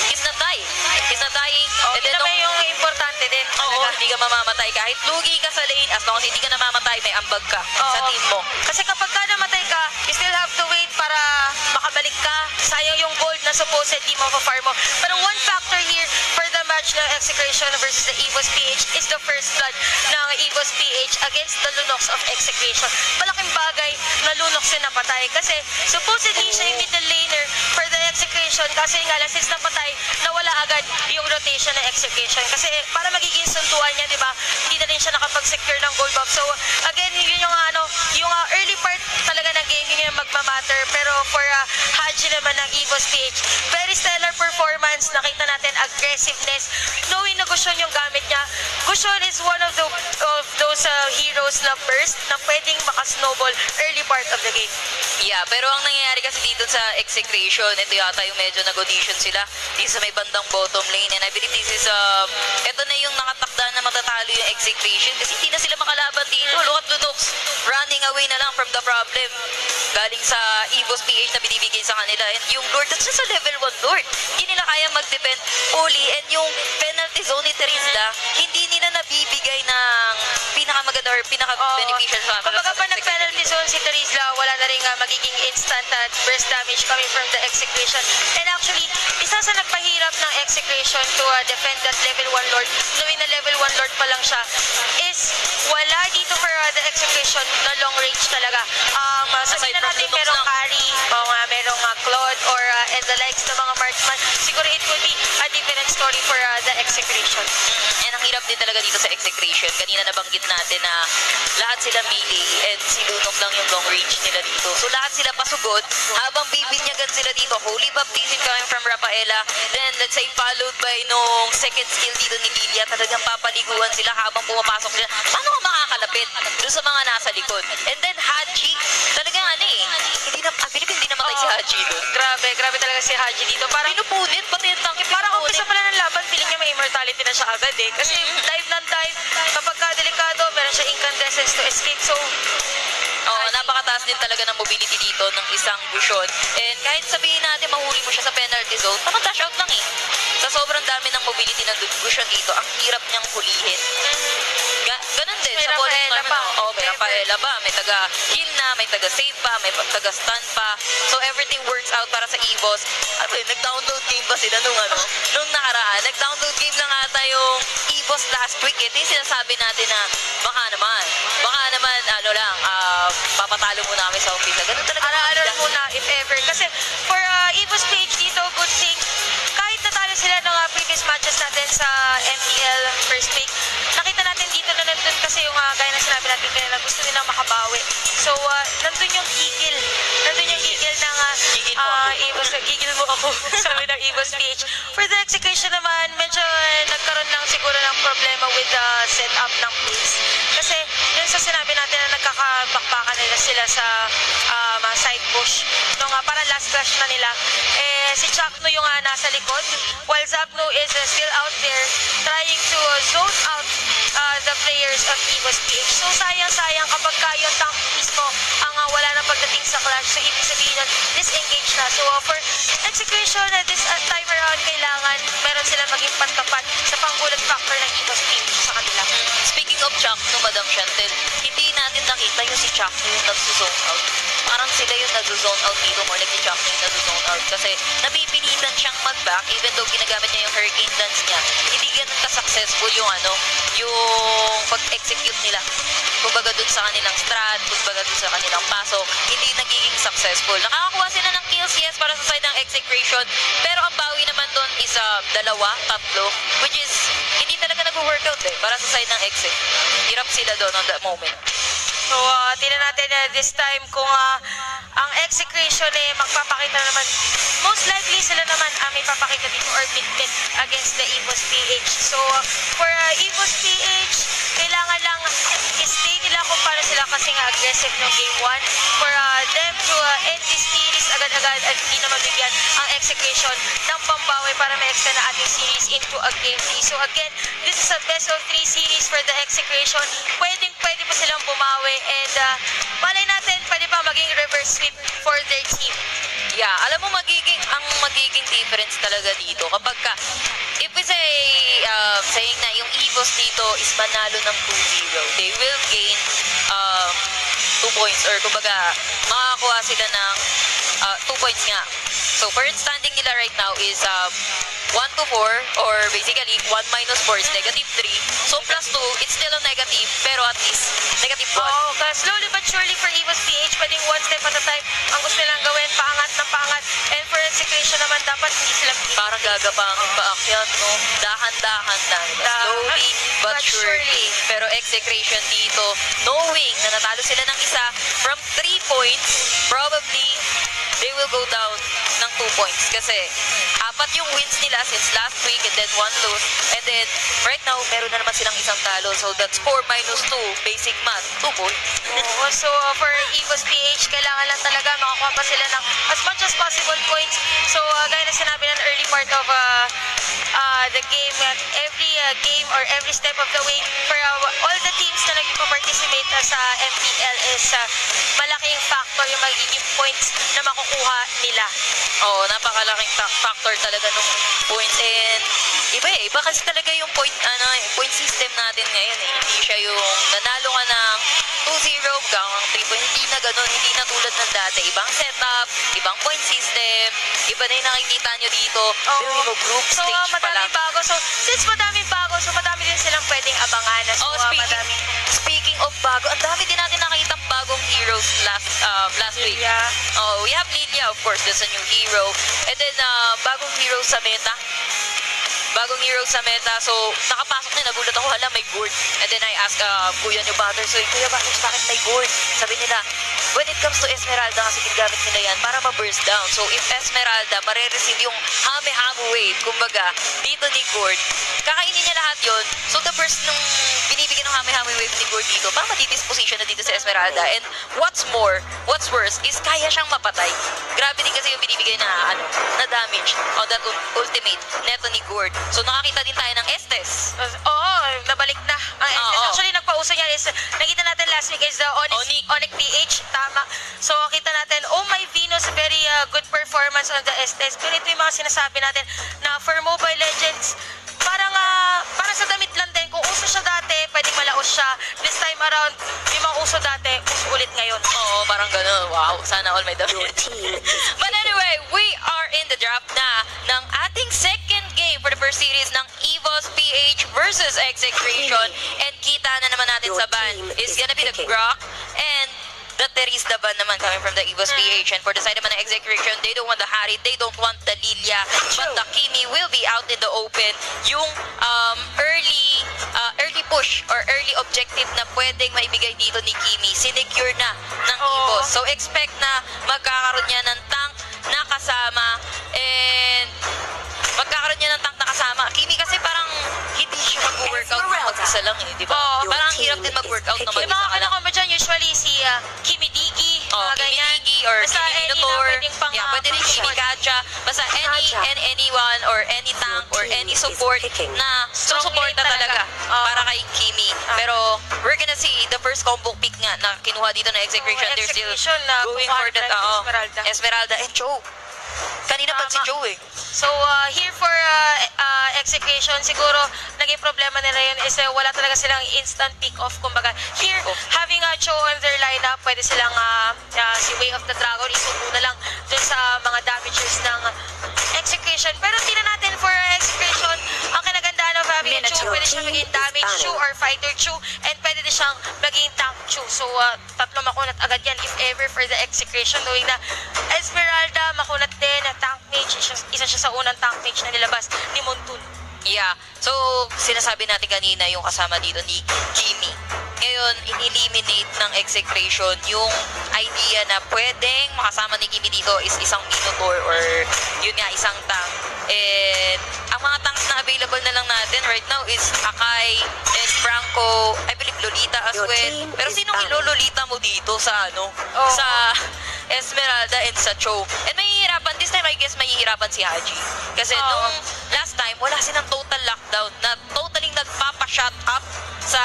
Speaker 5: he's not dying. He's not dying.
Speaker 6: And then naman yung importante din.
Speaker 5: Oo, hindi ka mamamatay. Kahit lugi ka sa lane, as long as hindi ka namamatay, may ambag ka sa team mo.
Speaker 6: Kasi kapag ka namatay ka, you still have to wait para makabalik ka. Sayang yung gold na supposedly mo-farm mo. Pero one factor here for the match ng Execration versus the Evos PH is the first blood ng Evos PH against the Lunox of Execration. Malaking bagay na Lunox yung napatay. Kasi supposedly siya yung middle laner for the Execration. Kasi nga lang, since napatay, nawala agad yung rotation ng Execration. Kasi para magiging suntuan niya, di ba? Hindi na rin siya nakapag-secure ng gold buff. So, again, yun yung yung early part talaga ng game, yun yung magmamatter. Pero for Haji naman ng Evos PH, very stellar performance. Nakita natin aggressiveness. Knowing na Gusion yung gamit niya. Gusion is one of those heroes na burst na pwedeng makasnowball early part of the game.
Speaker 5: Yeah, pero ang nangyayari kasi dito sa Execration, ito yata yung medyo nag-audition sila dito sa may bandang bottom lane. And I believe this is, ito na yung nakatakda na matatalo yung Execration kasi hindi na sila makalaban dito. Look at Lunox, running away na lang from the problem. Galing sa Evos PH na binibigay sa kanila. And yung Lord, that's just a level 1 Lord. Hindi nila kaya mag-defend fully. And yung penalty zone ni Terizla, hindi nila nabibigay ng pinakamaganda or pinaka-beneficial sa
Speaker 6: Kapag pa nag-penalty zone si Terizla, wala na rin magiging instant burst damage coming from the Execration. And actually, isa sa nagpahirap ng Execration to defend that level 1 Lord, knowing na level 1 Lord pa lang siya, is wala dito for the Execration na long range talaga. Sabihin na natin merong carry, merong Claude or and the likes ng mga marksman, siguro it would be a different story for the Execration.
Speaker 5: And ang hirap din talaga dito sa Execration. Kanina nabanggit natin na lahat sila melee and si Lunox lang yung long range nila dito. So lahat sila pasugod habang bibinyagan sila dito. Holy Baptism coming from Rafaela. Then let's say followed by nung second skill dito ni Lilia. Talagang papaliguan sila habang pumapasok sila. Paano ka makakalapit doon sa mga nasa likod? And then Haji, talagang hindi namatay si Haji doon.
Speaker 6: Grabe talaga si Haji dito. Parang
Speaker 5: pinupunit, pati yung tanki
Speaker 6: parang umpisa pala ng laban, feeling niya may immortality na siya agad eh. Kasi dive ng dive, kapag delikado, meron siya incandescence to escape. So,
Speaker 5: napakataas din talaga ng mobility dito ng isang Gusion. And kahit sabihin natin mahuli mo siya sa penalty zone, dash out lang eh. Sa sobrang dami ng mobility ng Gusion dito, ang hirap niyang hulihin. Ganun din.
Speaker 6: May
Speaker 5: sa
Speaker 6: Rafaela pa.
Speaker 5: May Rafaela pa. May taga-heal na, may taga-save pa, may taga-stun pa. So everything works out para sa Evos. Nag-download game ba sila nung nakaraan? Nag-download game lang ata yung Evos last week. Ito yung sinasabi natin na baka naman, papatalo muna kami sa umpisa. Ganun talaga.
Speaker 6: Ara-aral muna if ever. Kasi for Evos page dito, good thing, kahit natalo sila ng previous matches natin sa MPL first week, nakita natin dito na nandun kasi yung gaya na sinabi natin kanila, gusto nilang makabawi. So, nandun yung gigil. Nandun yung gigil ng Evos. Gigil mo ako sabi ng Evos PH. For the Execration naman, medyo nagkaroon lang siguro ng problema with the setup ng plays. Kasi, yun sa sinabi natin na nagkakabakbakan nila sila sa side push. Nung parang last flash na nila, si Chakno yung nasa likod, while Zapno is still out there trying to zone out the players of Evos PH. So sayang kapag yung tank mismo ang wala na pagdating sa clash. So ibig sabihin nun, disengage na. So for Execution, this time around, kailangan meron sila maging pantapat sa panggulat factor ng Evos PH sa kanila.
Speaker 5: Speaking of Chakno, Madam Chantel, hindi natin nakita yung si Chakno yung nag-zone out. Parang sila yung nag-zone out dito, more like si Chakno yung nag-zone out. Kasi napipilitan siyang mag-back, even though ginagamit niya yung hurricane dance niya. Hindi ganun ka-successful yung yung pag-execute nila. Kumbaga dun sa kanilang strat, kumbaga dun sa kanilang pasok, hindi nagiging successful. Nakakakuha sila ng kills, yes, para sa side ng Execration, pero ang bawi naman dun is 2, 3, which is hindi talaga nag-workout para sa side ng Exec. Hirap sila doon on that moment.
Speaker 6: So, tingnan natin this time kung ang Execration magpapakita naman. Most likely sila naman may papakita dito or mid-mid against the Evos PH. So, for Evos PH, kailangan lang i-stay nila kung paano sila kasi nga aggressive ng game 1 for them to end this series agad-agad at hindi na mabigyan ang Execration ng pambawi para ma-extend na ating series into a game 3. So again, this is a best of 3 series for the Execration. Pwede pa silang bumawi and malay natin pwede pa maging reverse sweep for their team.
Speaker 5: Yeah, alam mo ang magiging difference talaga dito kapag if we say saying na yung Evos dito is manalo ng 2-0, they will gain 2 points or kumbaga makakuha sila ng 2 points nga. So current standing nila right now is 1-4 or basically 1 minus 4 is -3. So plus 2, it's still a negative pero at least -1.
Speaker 6: Oo, slowly but surely for Evos PH, pwedeng one step at a time ang gusto nilang gawin, paangat ng paangat. And for Execration naman, dapat hindi sila
Speaker 5: parang gagapang paakyat, no? Dahan-dahan lang. Slowly but surely. Pero Execration dito, knowing na natalo sila ng isa from 3 points, probably they will go down ng 2 points. Kasi 4 yung wins nila since last week and then 1 lose. And then, right now, meron na naman silang isang talo. So, that's 4 minus 2. Basic math, 2 points.
Speaker 6: So, for Evos PH, kailangan lang talaga makakuha pa sila ng as much as possible points. So, gaya na sinabi ng early part of the game, every game or every step of the way for all the teams na nag-participate sa MPL is malaking factor yung magiging points na makukuha nila.
Speaker 5: Oo, napakalaking factor talaga nung points and iba kasi talaga yung point system natin ngayon Hindi siya yung nanalo ka ng 2-0 hanggang 3 points. Hindi na ganun, hindi na tulad ng dati. Ibang setup, ibang point system, iba na yung nakikita nyo dito. Pero yung group
Speaker 6: So,
Speaker 5: stage pa lang.
Speaker 6: madaming bago. So, since madaming bago, so madami din silang pwedeng abangan. So,
Speaker 5: Speaking of bago, ang dami din natin nakita bagong heroes last week. We have Lilia, of course, that's a new hero. And then, bagong hero sa meta. So, nakapasok na, nagulat ako, hala, may gourd. And then I asked Kuya nyo Butters, so, Kuya Butters, bakit may gourd? Sabi nila, when it comes to Esmeralda, kasi ginagamit nila yan para ma-burst down. So, if Esmeralda, marireceive yung hame-hame wave, kumbaga, dito ni gourd, kakainin niya lahat yon. So, the burst nung binibigyan ng hame-hame wave ni gourd dito, para ma-disposition na dito sa Esmeralda. And what's worse, is kaya siyang mapatay. Grabe din kasi yung binibigay na, na damage on that ultimate neto ni gourd. So, nakakita din tayo ng Estes.
Speaker 6: Oo, nabalik na ang Estes.
Speaker 5: Oo.
Speaker 6: Actually, nagpauso niya is, nakita natin last week is the Onyx PH. Tama. So, kita natin, oh my Venus, very good performance on the Estes. Pero ito yung mga sinasabi natin na for Mobile Legends, parang sa damit lang din. Kung uso siya dati, pwedeng malaos siya. This time around, yung mga uso dati, uso ulit ngayon.
Speaker 5: Oo, parang gano'n. Wow, sana all may damit. But anyway, we are in the draft na ng ating second game for the first series ng Evos PH versus Execration. And kita na naman natin sa ban is gonna be the Grok and the Teresa ban naman coming from the Evos PH. And for the side naman ng Execration, they don't want the Harry, they don't want the Lilia, but the Kimi will be out in the open. Yung early push or early objective na pwedeng maibigay dito ni Kimi, sinecure na ng Evos. So expect na magkakaroon niya ng tank na kasama and magkakaroon niya ng tank na kasama. Kimi kasi parang hindi siya mag-workout na mag-isa lang di ba? Parang hirap din mag-workout na mag-isa
Speaker 6: Yung mga
Speaker 5: ka lang.
Speaker 6: kanaka ba dyan, usually si Kimi Digi, mga ganyan.
Speaker 5: Kimi or
Speaker 6: Basta
Speaker 5: Kimi
Speaker 6: any
Speaker 5: Minotaur.
Speaker 6: na pwedeng pang
Speaker 5: Pwede rin Kimi Gacha. Basta anyone or any tank or any support na susuporta talaga para kay Kimi. Pero we're gonna see the first combo pick nga na kinuha dito na Execration. They're still going for that Esmeralda and Joe. Kanina pa si Joe
Speaker 6: So, here for Execration, siguro naging problema nila yun is wala talaga silang instant pick-off. Kumbaga, here, having a Joe on their lineup, pwede silang si Way of the Dragon, isubo na lang dun sa mga damagers ng Execration. Pero tingnan natin for Execration, ang kinagandaan of having Chu, pwede siyang maging damage Chu or fighter Chu, and pwede din siyang maging tank Chu. So, tatlo makunat agad yan if ever for the Execration, knowing na Esmeralda, makunat din, tank mage, isa siya sa unang tank mage na nilabas ni Montun.
Speaker 5: Yeah. So, sinasabi natin kanina yung kasama dito ni Kimi. Ngayon, in-eliminate ng Execration yung idea na pwedeng makasama ni Kimi dito is isang Minotaur or yun nga, isang tank. And ang mga tanks na available na lang natin right now is Akai and Franco, I believe Lolita as well. Pero sinong ilololita mo dito sa sa Esmeralda and sa Cho? And mahihirapan, this time I guess mahihirapan si Haji. Kasi nung last time, wala silang total lockdown na totally nagpapa-shut up sa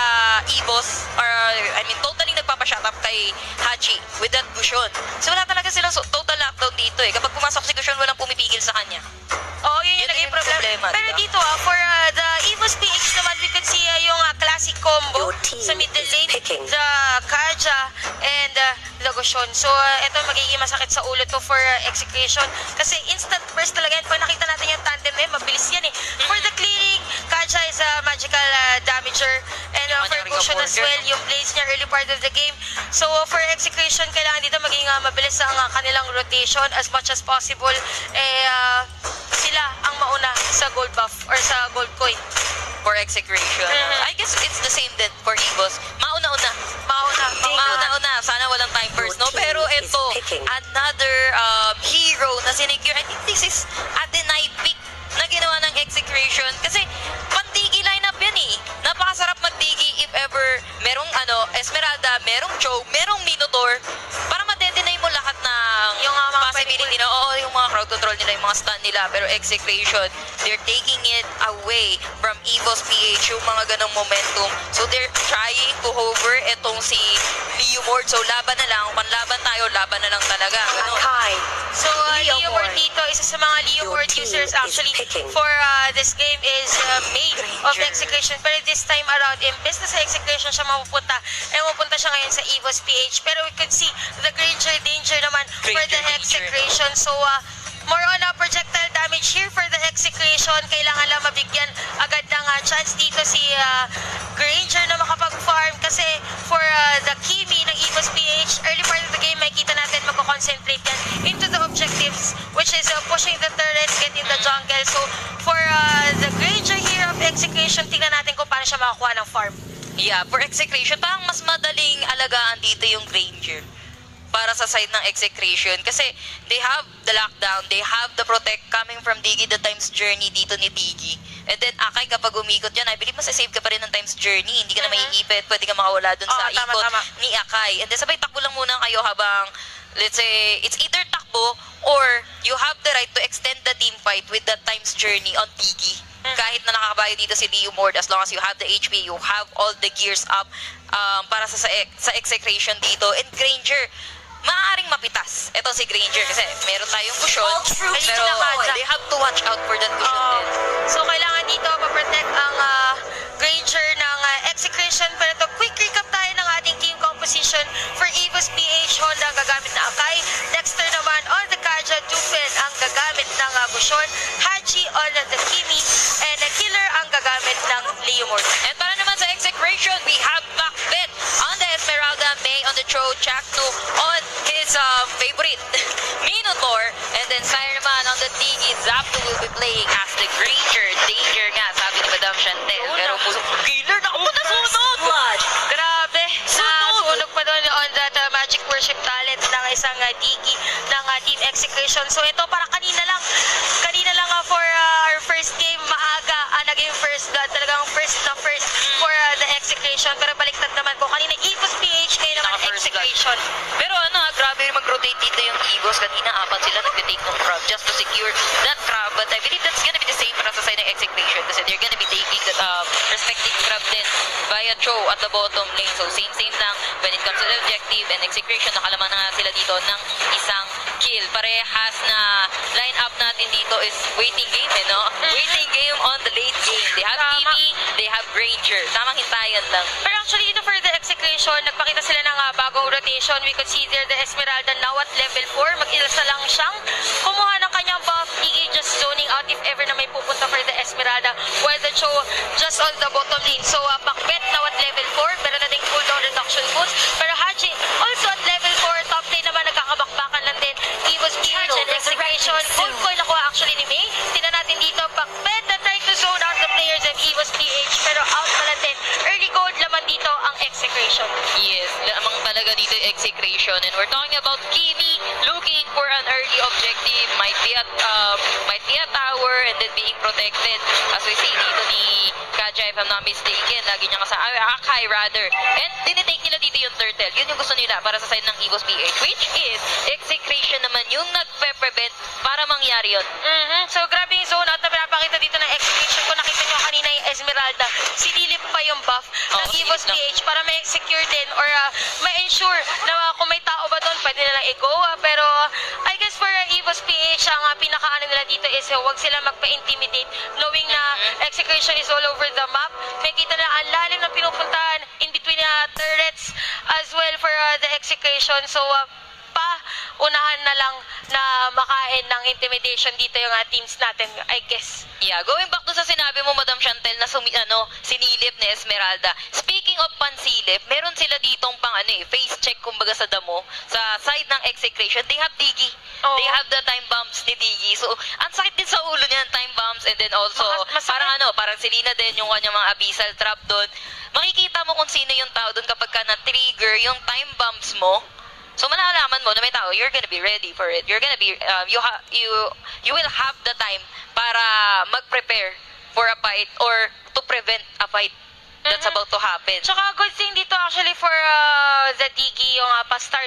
Speaker 5: Evos, or I mean totally nagpapa-shut up kay Haji with that Gushon. So wala talaga silang total lockdown dito eh. Kapag pumasok si Gushon, walang pumipigil sa kanya.
Speaker 6: Oh, yun yung naging problema. Pero
Speaker 5: diba?
Speaker 6: dito, for the Evos PH naman, we could see yung classic combo sa middle lane, the Kaja and the Gushon. So, ito magiging masakit sa ulo to for Execration. Kasi instant burst talaga yan. Pag nakita natin yung tandem na yun, mabilis yan eh. For the clearing, Kaja is a magical damager. And for Gushon as well, yung plays niya early part of the game. So, for Execration, kailangan dito maging mabilis ang kanilang rotation as much as possible. Sila ang mauna sa gold buff or sa gold coin.
Speaker 5: For Execration. I guess it's the same din for Evos. Mauna-una. Sana walang time burst, no? Pero ito, another hero na sinecure. I think this is a deny pick na ginawa ng Execration. Kasi, pantigi lineup yan eh. Napakasarap magtigi if ever merong Esmeralda, merong Cho, merong Minotaur. Para ma-deny mo lahat ng
Speaker 6: yung mga
Speaker 5: possibility na, oo, yung mga crowd control nila, yung mga stun nila. Pero Execration, they're taking it away from Evos PH, yung mga ganong momentum. So, they're trying to hover etong si Leomord. So, laban na lang. Kung laban tayo, laban na lang talaga.
Speaker 6: Okay. So, Leomord dito, isa sa mga Leomord users actually for this game is made of Execration. Pero this time around, imbes na sa Execration siya mapupunta, mapupunta siya ngayon sa Evos PH. Pero we could see the Granger danger naman for the Execration. So, more on projectile damage here for the Execration. Kailangan lang mabigyan agad ng chance dito si Granger na makapag-farm kasi for the Kimi ng Evos PH, early part of the game, makikita natin magko-concentrate yan into the objectives, which is pushing the turrets, getting the jungle. So, for the Granger here of Execration, tingnan natin kung paano siya makakuha ng farm.
Speaker 5: Yeah, for Execration, parang mas madaling alagaan dito yung Granger para sa side ng Execration kasi they have the lockdown, they have the protect coming from Diggy, the times journey dito ni Diggy. And then Akai, kapag umikot yan, I believe masasave ka pa rin ng times journey, hindi ka na maiipit, pwede ka makawala dun sa ikot ni Akai. And then sabay takbo lang muna kayo habang, let's say, it's either takbo or you have the right to extend the team fight with the times journey on Diggy. Kahit na nakakabayo dito si Leomord, as long as you have the HP, you have all the gears up para sa Execration dito. And Granger, maaaring mapitas. Ito si Granger kasi meron tayong cushion, pero they have to watch out for that cushion din.
Speaker 6: So, kailangan dito ma-protect ang Granger ng Execration. Pero ito, quick recap tayo ng ating team composition for Evos PH. Honda ang gagamit na Akai. Dexter naman on the Kaja. Dupen ang gagamit ng Gushon. Haji on the Kimi. And Killer ang gagamit ng Leomord.
Speaker 5: And para naman sa Execration, we have Backbet on the Esmeralda, May on the Cho, Chaknu on his favorite Minotaur, and then Sire naman on the Tigi. Zapdo will be playing as the Granger. Danger nga, sabi ni Madam Chantel. Pero Killer, nakapunta sunod!
Speaker 6: Grabe, nasunog pa doon on that magic worship talent ng isang Digi ng Team Execration. So ito para kanina lang for our first game, maaga naging first blood, talagang first for the Execration. Pero baliktad naman ko, kanina Evos PH, ngayon naman Execration.
Speaker 5: Pero grabe mag-rotate dito yung Evos. Kanina, apat sila nag-take ng crab just to secure that crab. But I believe that's gonna be the same para sa side ng Execration kasi they're gonna be taking that respective crab din via Cho at the bottom lane. So same lang when it comes to the objective, and Execration, nakalaman na sila dito ng isang kill. Parehas na line up natin dito is waiting game, waiting game on the late game. They have Kimi, they have Granger. Tamang hintayan lang.
Speaker 6: Pero actually dito for the Execration, nagpakita sila ng bagong rotation. We could see there the Esmeralda now at level 4. Mag-ilasa lang siyang kumuha ng kanyang buff. Iggy just zoning out if ever na may pupunta for the Esmeralda. Esmeralda while the Cho just on the bottom lane. So, Pakbet now at level 4, meron na ding cooldown reduction boost. Pero Haji also at level 4, top lane naman nagkakabakbakan lang din. Evos PH and Execration. Gold coin nakuha actually ni May. Tingnan natin dito, Pakbet na trying to zone out the players of Evos PH. Pero out na lang din. Early gold laman dito ang Execration.
Speaker 5: Yes, lamang talaga dito yung Execration. And we're talking about Kimi looking for an early objective. Might be a tower and then being protected. As we see dito ni Kaja, if I'm not mistaken, lagi niya kasama, Akai rather. And tinitake nila dito yung turtle. Yun yung gusto nila para sa side ng Evos PH, which is Execration naman yung nagpe-prevent para mangyari yun.
Speaker 6: So, grabe yung zone out na pinapakita dito ng Execration. Kung nakita nyo kanina yung Esmeralda, sinilip pa yung buff ng Evos PH para may secure din or ma-ensure na kung may tao ba doon, pwede nilang i-go. Pero, I guess for Evos PH, ang pinakaano nila dito is huwag sila magpa-intimidate knowing na Execration is all over the map. May kita na ang lalim na pinupuntahan in between turrets as well for the Execration. So, unahan na lang na makain ng intimidation dito yung teams natin, I guess.
Speaker 5: Yeah, going back to sa sinabi mo, Madam Chantel, na sinilip ni Esmeralda. Speaking of pansilip, meron sila ditong face check kumbaga sa damo. Sa side ng Execration, they have Digi.
Speaker 6: Oh.
Speaker 5: They have the time bumps ni Digi. So, ang sakit din sa ulo niya, time bumps. And then also, parang Selena din, yung kanyang mga abyssal trap doon. Makikita mo kung sino yung tao doon kapag ka na-trigger yung time bumps mo. So malalaman mo na may tao, you're gonna be ready for it. You're gonna be, you will have the time para mag-prepare for a fight or to prevent a fight that's about to happen.
Speaker 6: Tsaka good thing dito actually for the Digi, yung pa-star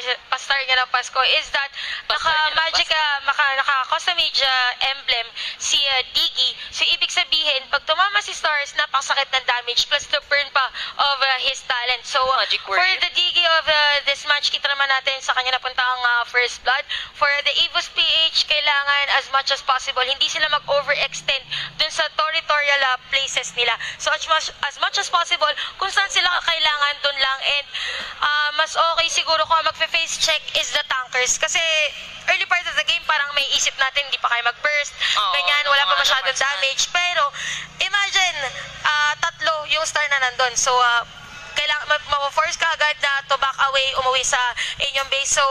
Speaker 6: niya ng Pasko is that naka-custom mage emblem si Digi. So ibig sabihin, pag tumama si Stars, napakasakit ng damage plus the burn pa of his talent. So for the Digi of this match, kita naman natin sa kanya napunta ang first blood. For the Evos PH, kailangan as much as possible, hindi sila mag-overextend dun sa territorial places nila. So as much as possible, kung saan sila kailangan dun lang. And mas okay siguro kung magfe-face check is the tankers. Kasi early part of the game, parang may isip natin, hindi pa kayo mag-burst. Ganyan, wala pa masyadong damage. Pero imagine, tatlo yung star na nandun. So, kailangan, ma-force ka agad na to back away, umuwi sa inyong base. So,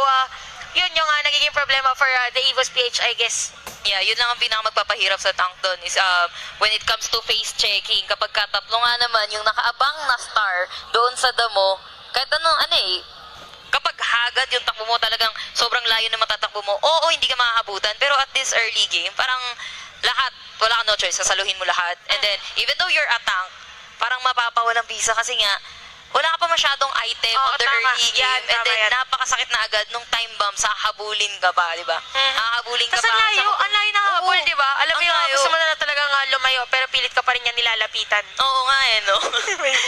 Speaker 6: yun yung nagiging problema for the Evos PH, I guess.
Speaker 5: Yeah, yun lang ang pinakamagpapahirap sa tank doon is when it comes to face checking, kapag kataplo nga naman yung nakaabang na star doon sa damo, kahit kapag hagad yung takbo mo, talagang sobrang layo na matatakbo mo, oo, hindi ka makakabutan, pero at this early game, parang lahat, wala ka no choice, sasaluhin mo lahat. And then, even though you're a tank, parang mapapawalang bisa kasi nga, wala ka pa masyadong item on the early game. And then, napakasakit na agad nung time bomb, habulin ka pa, di ba? Hahabulin ka pa.
Speaker 6: Tapos ang layo ng habol, di ba? Alam mo yung gusto mo na talagang lumayo, pero pilit ka pa rin yan nilalapitan.
Speaker 5: Oo nga no?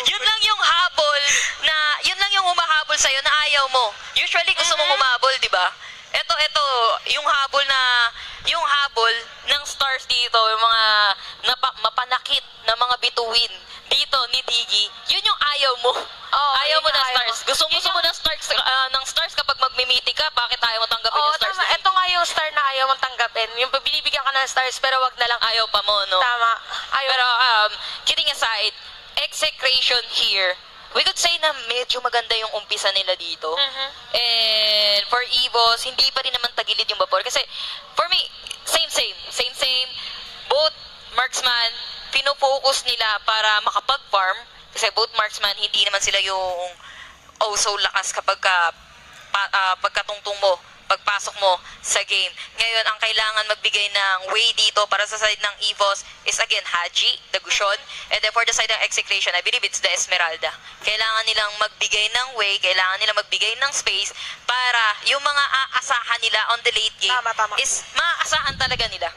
Speaker 5: Yun lang yung habol yun lang yung humahabol sa'yo na ayaw mo. Usually, gusto mong humabol, di ba? Ito, yung habol ng stars dito, yung mga mapanakit na mga bituin dito ni Digi, yun yung ayaw mo. Ayaw mo na stars. Gusto mo ng stars kapag magmimiti ka, bakit ayaw mo tanggapin yung stars?
Speaker 6: Tama. Ito nga yung star na ayaw mong tanggapin. Yung binibigyan ka ng stars, pero wag na lang.
Speaker 5: Ayaw pa mo, no?
Speaker 6: Tama.
Speaker 5: Pero, kidding aside, Execration here, we could say na medyo maganda yung umpisa nila dito. And for Evos, hindi pa rin naman tagilid yung vapor. Kasi, for me, same. Both marksman, pinofocus nila para makapag-farm. Kasi both marksman, hindi naman sila yung so lakas kapag pagkatungtong mo, pagpasok mo sa game. Ngayon, ang kailangan magbigay ng way dito para sa side ng Evos is again, Haji, the Gushon. And then for the side ng Execration, I believe it's the Esmeralda. Kailangan nilang magbigay ng way, kailangan nilang magbigay ng space para yung mga aasahan nila on the late game is maaasahan talaga nila.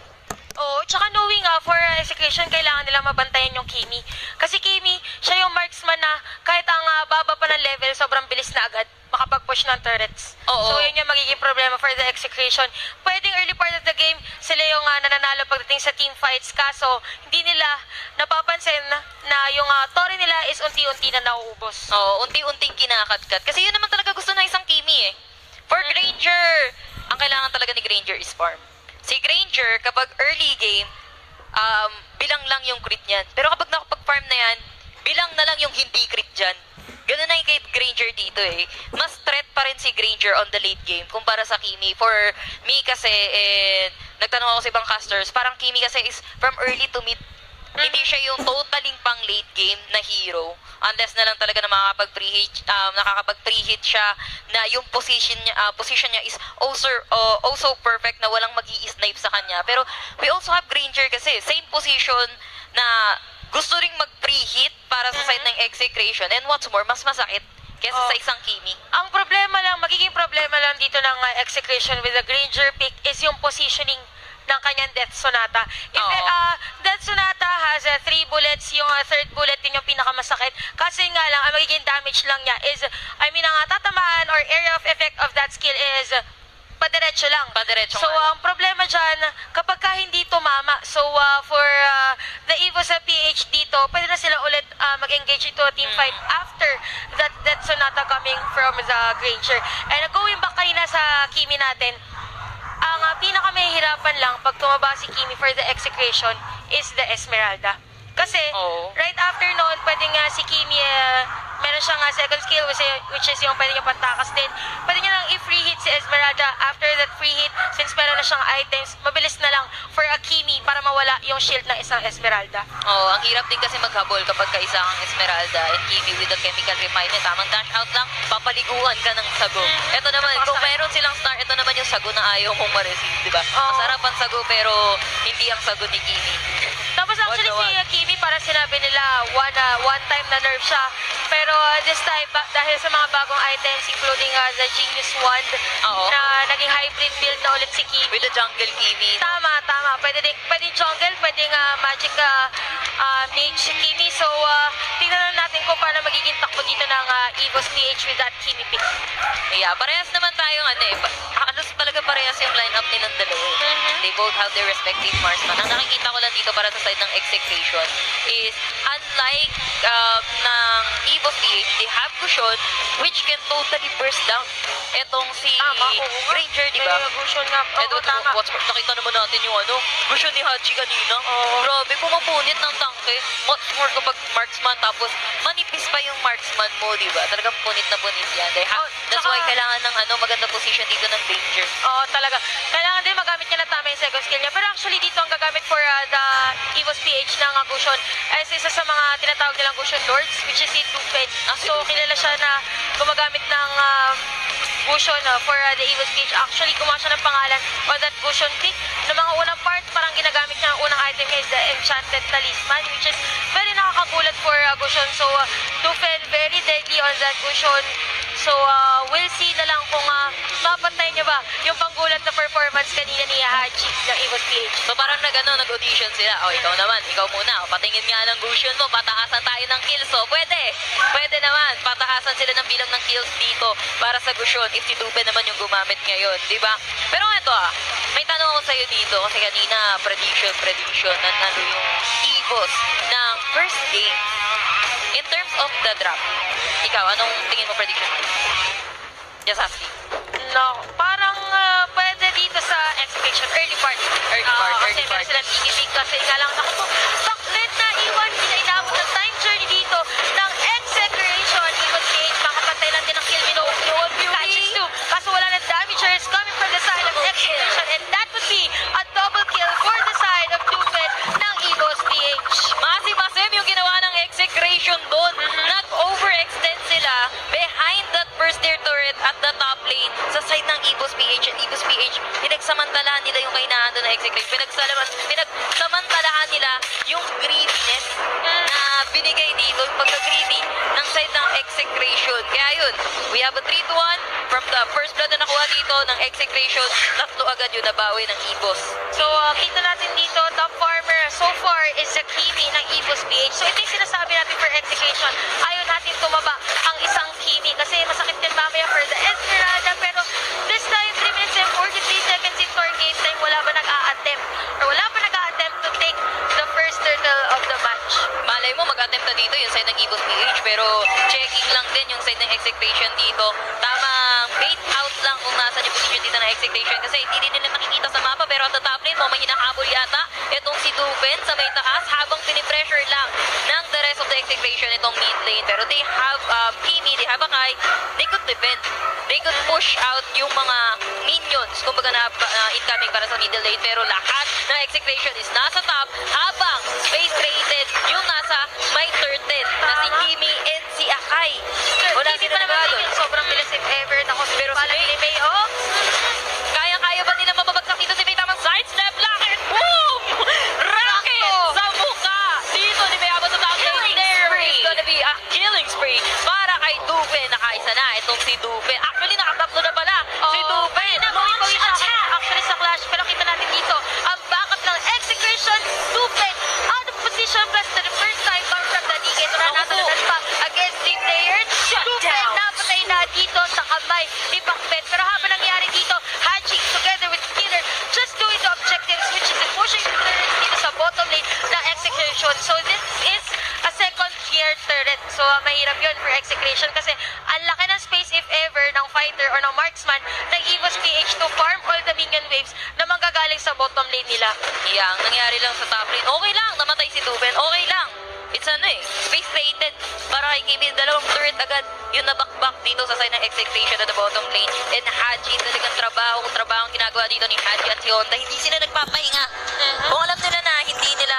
Speaker 6: Tsaka knowing for Execution, kailangan nila mabantayan yung Kimi. Kasi Kimi, siya yung marksman na kahit ang baba pa ng level, sobrang bilis na agad makapag-push ng turrets. So yun yung magiging problema for the Execution. Pwedeng early part of the game, sila yung nananalo pagdating sa team fights. Kaso, hindi nila napapansin na yung tori nila is unti-unti na nauubos.
Speaker 5: Unti-unting kinakatkat. Kasi yun naman talaga gusto ng isang Kimi eh. For Granger, ang kailangan talaga ni Granger is farm. Si Granger, kapag early game,
Speaker 7: bilang lang yung crit niyan. Pero kapag nakapag-farm na yan, bilang na lang yung hindi crit dyan. Ganun na yung kay Granger dito eh. Mas threat pa rin si Granger on the late game kumpara sa Kimi. For me kasi, nagtanong ako sa ibang casters, parang Kimi kasi is from early to mid. Hindi siya yung totaling pang late game na hero. Unless na lang talaga na nakakapag-pre-hit siya na yung position niya is also perfect na walang mag-i-snipe sa kanya. Pero we also have Granger kasi, same position na gusto ring mag-pre-hit para sa side ng Execration. And what's more, mas masakit kesa sa isang Kimi.
Speaker 6: Ang problema lang, magiging problema lang dito ng Execration with the Granger pick is yung positioning ng kanyang Death Sonata. If Death Sonata has 3 bullets, yung third bullet din yung pinakamasakit. Kasi nga lang, ang magiging damage lang niya is, ang tatamaan or area of effect of that skill is padiretso lang.
Speaker 7: Padiretso
Speaker 6: so, ang problema dyan, kapag ka hindi tumama, so for the Evos sa PH dito, pwede na sila ulit mag-engage into a team fight after that Death Sonata coming from the Granger. And going back kanina sa Kimi natin, ang pinakamahihirapan lang pag tumaba si Kimi for the Execration is the Esmeralda. Kasi, right after noon, pwede nga si Kimi, meron siyang second skill, which is yung pwede niya pantakas din. Pwede niya lang i-free hit si Esmeralda. After that free hit, since meron na siyang items, mabilis na lang for a Kimi para mawala yung shield ng isang Esmeralda.
Speaker 7: Ang hirap din kasi maghabol kapag kaisa kang Esmeralda and Kimi with the chemical refinement. Tamang dash out lang, papaliguan ka ng sago. Ito naman, kung meron silang star, ito naman yung sago na ayaw mong ma-receive, di ba? Masarap ang sago, pero hindi ang sago ni Kimi.
Speaker 6: Tapos actually si Kimi, para sinabi nila, one time na nerf siya. Pero this time, dahil sa mga bagong items, including the Genius Wand, na naging hybrid build na ulit si Kimi.
Speaker 7: With the jungle Kimi.
Speaker 6: Tama. Pwede jungle, pwede magic mage si Kimi. So, tingnan lang natin kung paano magiging takbo dito ng Evos PH with that Kimi pick.
Speaker 7: Yeah, parehas naman tayong halos talaga parehas yung lineup nilang dalawa. They both have their respective marksman. Ang nakikita ko lang dito para sa side ng Execration is, unlike ng Evos PH, they have Gushon, which can totally burst down etong si Granger, di ba?
Speaker 6: Gushon nga.
Speaker 7: Nakita naman natin yung Gushon ni Hachi kanina. Grabe, pumapunit ng tanke. Much more kapag marksman, tapos manipis pa yung marksman mo, di ba? Talagang punit na punit yan. That's why kailangan ng maganda position dito ng Granger.
Speaker 6: Talaga. Kailangan din magamit niya na tama yung second skill niya. Pero actually dito ang gagamit for the Evos PH ng Gushon as isa sa mga tinatawag nilang Gushon Lords, which is si Tupet. So, kilala siya na gumagamit ng Gushon for the Evos PH. Actually, gumawa siya ng pangalan on that Gushon pick. Noong mga unang part, parang ginagamit niya ang unang item niya is the Enchanted Talisman, which is very nakakagulat for Gushon. So, Tupet, very deadly on that Gushon. So, we'll see na lang kung mapantay niya ba yung panggulat na performance kanina ni Hachi ng Evos PH.
Speaker 7: So, parang nag-audition sila. Ikaw naman, ikaw muna. Patingin nga ng Gushon mo, pataasan tayo ng kills. So, pwede naman. Pataasan sila ng bilang ng kills dito para sa Gushon if si Dube naman yung gumamit ngayon, di ba? Pero ito may tanong ako sa'yo dito kasi kanina, prediction, nanalo yung Evos ng first game. In terms of the draft, ikaw, anong tingin mo prediction? Just asking.
Speaker 6: No, parang pwede dito sa Execration, early part. Kasi meron silang TVP kasi nga lang, saklit na iwan, hindi na inabot ng time journey dito ng Execration. Evos PH, makapantay lang din ang kill minnow. Catches two. Kaso wala ng damagers coming from the side of Execration, and that would be a double kill for the side of Dupet ng Evos PH.
Speaker 7: Massive yung ginawa ng Execration doon. Nag-overextend sila behind that burst their turret at the top lane sa side ng Evos PH. And Evos PH, pinagsamantalahan nila yung kainahan doon ng Execration. Pinagsamantalahan nila yung greediness na binigay dito, yung pagka-greedy ng side ng Execration. Kaya yun, we have a 3-1 from the first blood na nakuha dito ng Execration. Tatlo agad yung nabawi ng Evos.
Speaker 6: So, kita natin dito, top farmer so far is the Kimi ng Evos PH. So, ito yung sinasabi natin for Execration. Ayaw natin tumaba ang isang Kimi kasi masakit din mamaya for the Esmeralda. Pero this time, 3 minutes and 43 seconds into our game time, wala pa nag-a-attempt to take the first turtle of the match.
Speaker 7: Malay mo, nag-attempt na dito yung side ng Evos PH, pero checking lang din yung side ng Execration dito. Tamang bait out lang kung nasa yung position dito ng Execration kasi hindi din nila makikita sa mapa, pero at the top lane mo, may hinahabol yata itong si Duben sa may taas habang pinipressure lang ng the rest of the Execration itong mid lane. Pero they have Kimi, they have Akai, they could defend. They could push out yung mga minions, kumbaga na incoming para sa middle lane, pero lahat ng Execration is nasa top habang space created yung nasa may turtle na si Kimi and si Akai. Wala
Speaker 6: Hindi
Speaker 7: sila
Speaker 6: pa naman
Speaker 7: nagalo.
Speaker 6: yun. Sobrang bilis if ever. Tapos
Speaker 7: Pero
Speaker 6: pala
Speaker 7: si May-
Speaker 6: ni May, oh.
Speaker 7: Kaya-kaya ba nila mababagsak dito si May tamang sidestep lang and boom! Rocket sa mukha! Dito ni May abot sa top lane. There is gonna be a killing spree para kay Duben. Nakaisa na itong si Duben. Actually, nakatatlo na pala si Duben.
Speaker 6: Bawi-bawi siya actually sa clash. Pero kita natin dito, ang backup ng Execration, Dupen, out of position plus to the first time come from the DK. So nanatalanan pa against 3 players. Dupen, napatay na dito sa kamay ni Bakbet. Pero habang nangyari dito, Haji together with Killer just doing the objectives which is pushing the turret dito sa bottom lane ng Execration. So this is a second tier turret. So mahirap yun for Execration kasi ang laki ng space if ever ng fighter or ng marksman ng Evos PH to farm all the minion waves na manggagaling sa bottom lane nila.
Speaker 7: Yang nangyari lang sa top lane. Okay lang, namatay si Duben. Okay lang. It's ano eh, space created para kay Kimi. Dalawang turret agad yung nabakbak dito sa side ng Execration at the bottom lane. And Haji, talagang trabahong ginagawa dito ni Haji at si Honda. Hindi sila nagpapahinga. Kung alam nila na hindi nila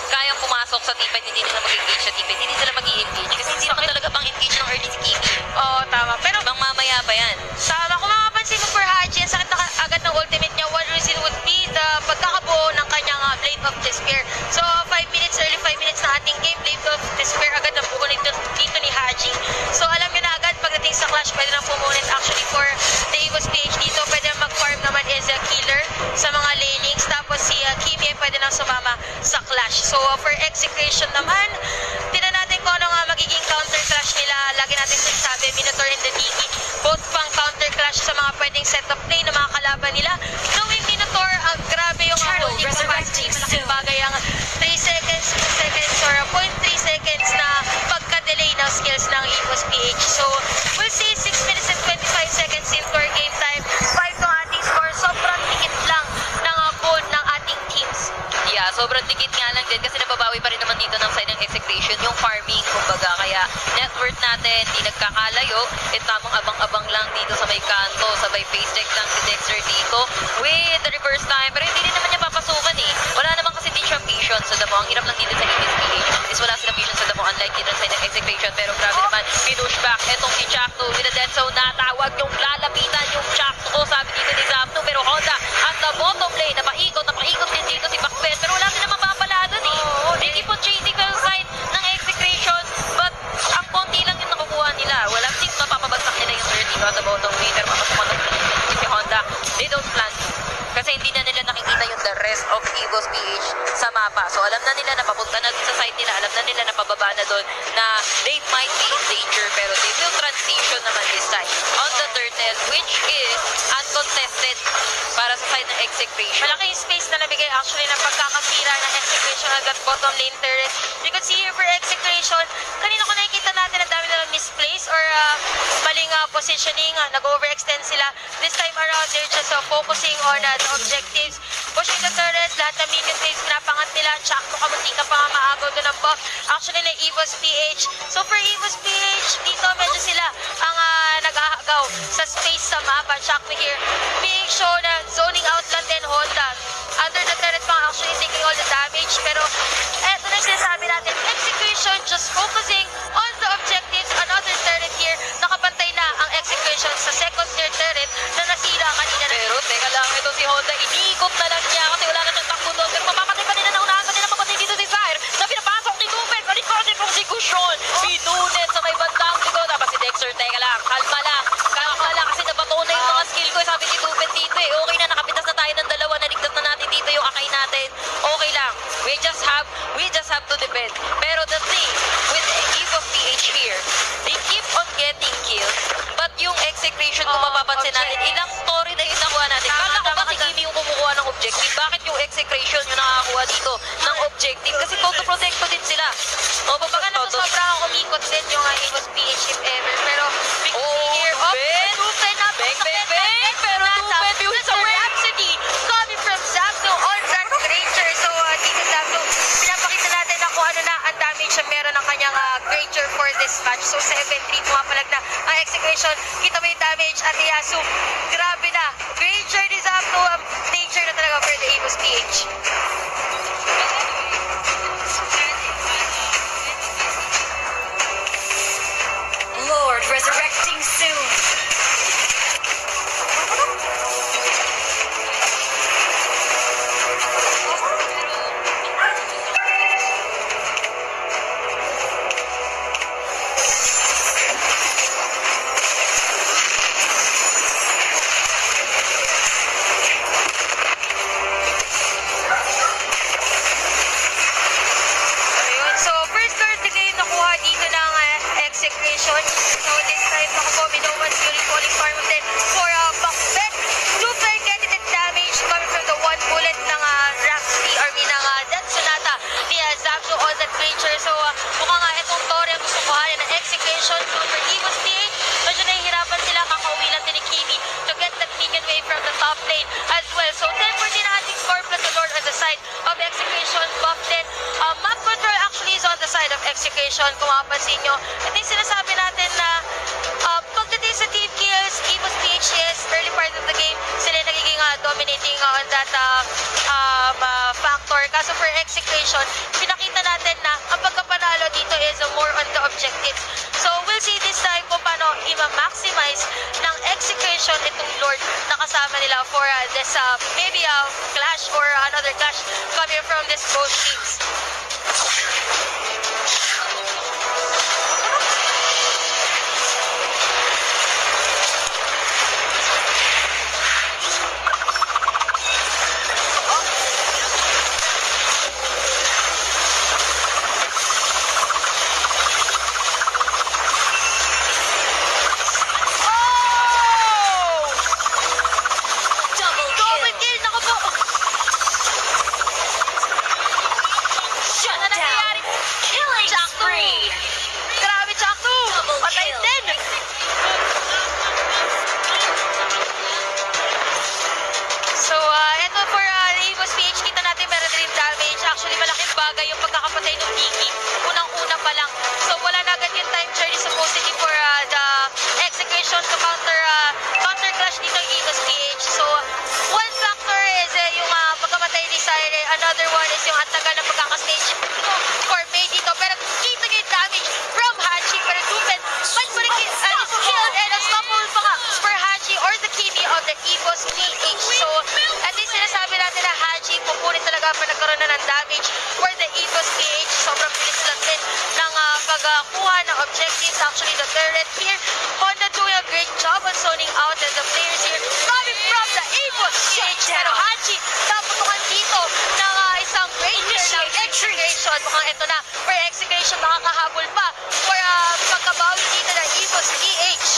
Speaker 7: kayang pumasok sa teammate, hindi nila mag-engage sa teammate, hindi sila mag-i-engage. Kasi hindi naman talaga pang-engage ng early si Kimi.
Speaker 6: Oo, tama. Pero
Speaker 7: Bang mamaya pa yan.
Speaker 6: tama, kung makapansin mo for Haji, ang sakit na agad ng ultimate niya, one reason would be the pagkakabuo ng kanyang Blade of Despair. So, 5 minutes, early 5 minutes na ating game, Blade of Despair agad na buo dito ni Haji. So, alam nyo na agad, pagdating sa clash, pwede na pumunit actually for the Evos PH dito. Pwede na mag-farm naman is a Killer sa mga lanings. Tapos si Kimi ay pwede na sumama sa clash. So, for Execration naman, tingnan natin kung ano nga magiging counter clash nila. Lagi natin sinasabi, Minotaur and the Diki, both pang counter clash sa mga pwedeng setup play ng mga kalaban nila. Knowing Minotaur, ang grabe yung holding capacity. Malaking bagay ang 3 seconds, 2 seconds, or 0.3 seconds na pagka-delay ng skills ng Evos PH. So, we'll see 6 minutes and 25 seconds into our game time. 5 ng ating score. Sobrang tikit lang ng goal ng ating teams.
Speaker 7: Yeah, sobrang dikit nga lang din kasi nababawi pa rin naman dito ng side ng Execration yung farming, kumbaga. Kaya net worth natin, di nagkakalayo. At tamang abang-abang lang dito sa may kanto. Sabay face check lang si Dexter dito with the reverse time. Pero hindi rin naman niya papasukan eh. Wala naman kasi din siya vision sa damo. Ang hirap lang dito sa ESPH is wala silang vision sa damo unlike dito sa side ng Execration. Pero grabe naman, pinush back. Etong si Chakto with a dead zone na tawag yung lalapitan yung Chakto. Sabi dito ni Zapto. Pero Honda at the bottom lane, napaikot din dito si Bakbet. Pero wala din naman mapapala dun eh. They keep on chasing the side ng Execration, but ang konti lang yung nakukuha nila. Walang think mapapabagsak nila yung third dito at the bottom lane. Pero mapasukan si Honda, they don't plan to. Kasi hindi na nila nakikita yung the rest of Evos PH sa mapa. So alam na nila na papunta na sa side nila, alam na nila na pababa na doon na they might be in danger, pero they will transition naman this time on the turtle, which is uncontested para sa side ng Execration.
Speaker 6: Malaking space na nabigay actually ng pagkakasira ng Execration agad bottom lane turret. You could see here for Execration, kanina ko nakikita natin ang dami na misplace or maling positioning, nag-overextend sila. This time around, they're just focusing on the objectives, pushing the turrets, lahat ng minion waves, pinapangat nila, Chakto kamunti ka pa nga maagaw doon ng buff. Actually, na Evos PH. So for Evos PH, dito medyo sila ang nag-aagaw sa space sa mapa. Chakto here, being shown na zoning out lang din Honda. Under the turret pa actually taking all the damage. Pero eto na sinasabi natin, Execration just focusing on the objectives. Another turret here, nakapantay na ang Execration sa second tier turret na nasira kanina.
Speaker 7: Pero teka lang, ito si Honda, iniikot na lang niya kasi wala na siyang takbo doon. Pero mapapatay pa nila na unahan pa nila mapatay dito si Zaire na pinapasok ni Duben. Kalikasin pong si Cushion. Pinunet sa may bandang dito. Dapat si Dexter, teka lang, kalma lang. Kalma lang kasi nabato na yung mga skill ko. Sabi ni Duben dito eh, okay na, nakapitas na tayo ng dalawa. Naligtas na natin dito yung Akai natin. Okay lang. We just have to defend. Pero the thing with Evos PH here, they keep on getting kills. But yung Execration, kung mapapansin natin, ilang story na yung nakuha natin. Kala ko ba si Kimi yung kumukuha nakakuha ng objective. Bakit yung Execration yung nakakuha dito ng objective? Kasi Toto-protecto din sila. O,
Speaker 6: Baka
Speaker 7: babaka
Speaker 6: naman
Speaker 7: Toto.
Speaker 6: sobrang umikot din yung Evos PH if ever. Pero, we can see here,
Speaker 7: Dupet.
Speaker 6: Dupet na
Speaker 7: Bang, bang, bang. Pero Dupet yung sa win.
Speaker 6: Rhapsody coming from Zapdo on that Granger. So, dito Zapdo, pinapakita natin na kung ano na ang damage na meron ng kanyang Granger for this match. So, 7-3, pumapalag na ang Execration. Kita mo yung damage at Yasu. Grabe na. Granger ni Zapdo, nature na talaga for the Evos PH.
Speaker 8: Lord resurrecting soon.
Speaker 6: Ayun. So, first start the game nakuha dito ng Execration. So, this time nakuha no one's really falling farm of them for Bakbet. Super getting the damage coming from the one bullet ng Rhapsody or ng Death Sonata ni Zapdo on that creature. So, mukhang itong Tore ang gusto kuhanin ng Execration. So, for Evos PH, medyo nahihirapan sila. Kakauwi lang din ni Kimi to get that minion wave from the top lane as well. So, 10-14 na ating score plus the Lord on the side of Execration. Buff din. Map control actually is on the side of Execration. Kung mapapansin nyo, ito yung sinasabi natin na pagdating sa team kills, Evos PH is early part of the game, sila nagiging dominating on that factor. Kaso for Execration, pinakita natin na ang pagkapanalo dito is more on the objectives. So we'll see this time kung paano i-maximize ng Execration itong Lord na kasama nila for this maybe a clash or another clash coming from this both teams.
Speaker 8: Double
Speaker 6: Double
Speaker 8: kill.
Speaker 6: kill! Naku po!
Speaker 8: Shut
Speaker 6: Ano
Speaker 8: down.
Speaker 6: nangyayari?
Speaker 8: Killing
Speaker 6: Chakto!
Speaker 8: spree.
Speaker 6: Grabe, Chakto!
Speaker 8: Double
Speaker 6: Patay
Speaker 8: kill.
Speaker 6: din! So, eto for Evos PH, kita natin meron rin damage. Actually, malaking bagay yung pagkakapatay ng Vicky. Unang-una pa lang. So, wala na agad yung time journey supposedly for the Execration to counter clash dito ng Evos PH. So, one factor is yung pagkamatay ni Siren. Another one is yung ang tagal ng pagkakastage for May dito. Pero kita nyo yung damage from Hachi. Pero Dupen, mas marikit is killed and unstoppable pa nga for Hachi or the Kimi of the Evos PH. So, at least sinasabi natin na Hachi, pupunin talaga pa nagkaroon na ng damage for the Evos PH. Sobrang bilis lang din ng pagkuha ng objectives. Actually, the turret here, Honda doing a great job on zoning out and the players here coming from the Evos PH. Pero Hachi, naputukan dito ng isang ranger ng Execration. Mukhang ito na for Execration, makakahabol pa for pagkabawi dito ng Evos PH.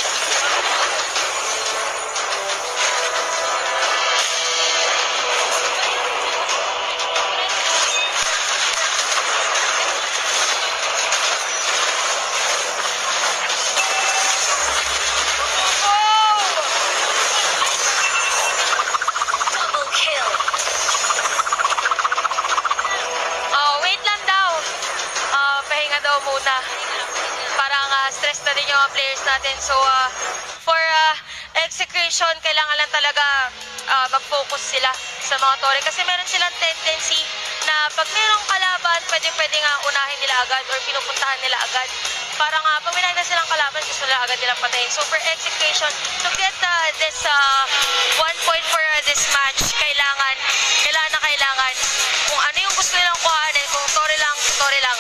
Speaker 8: Double kill.
Speaker 6: Wait lang daw. Pahinga daw muna. Parang stress na din yung mga players natin. So, for Execration, kailangan lang talaga mag-focus sila sa mga Tore. Kasi meron silang tendency na pag merong kalaban, pwede nga unahin nila agad or pinupuntahan nila agad. Parang pag may nakita silang kalaban, gusto nila agad nilang patayin. So, for Execration, to get this 1 point for this match, kailangan kung ano yung gusto nilang kuhanin, kung Tore lang, Tore lang.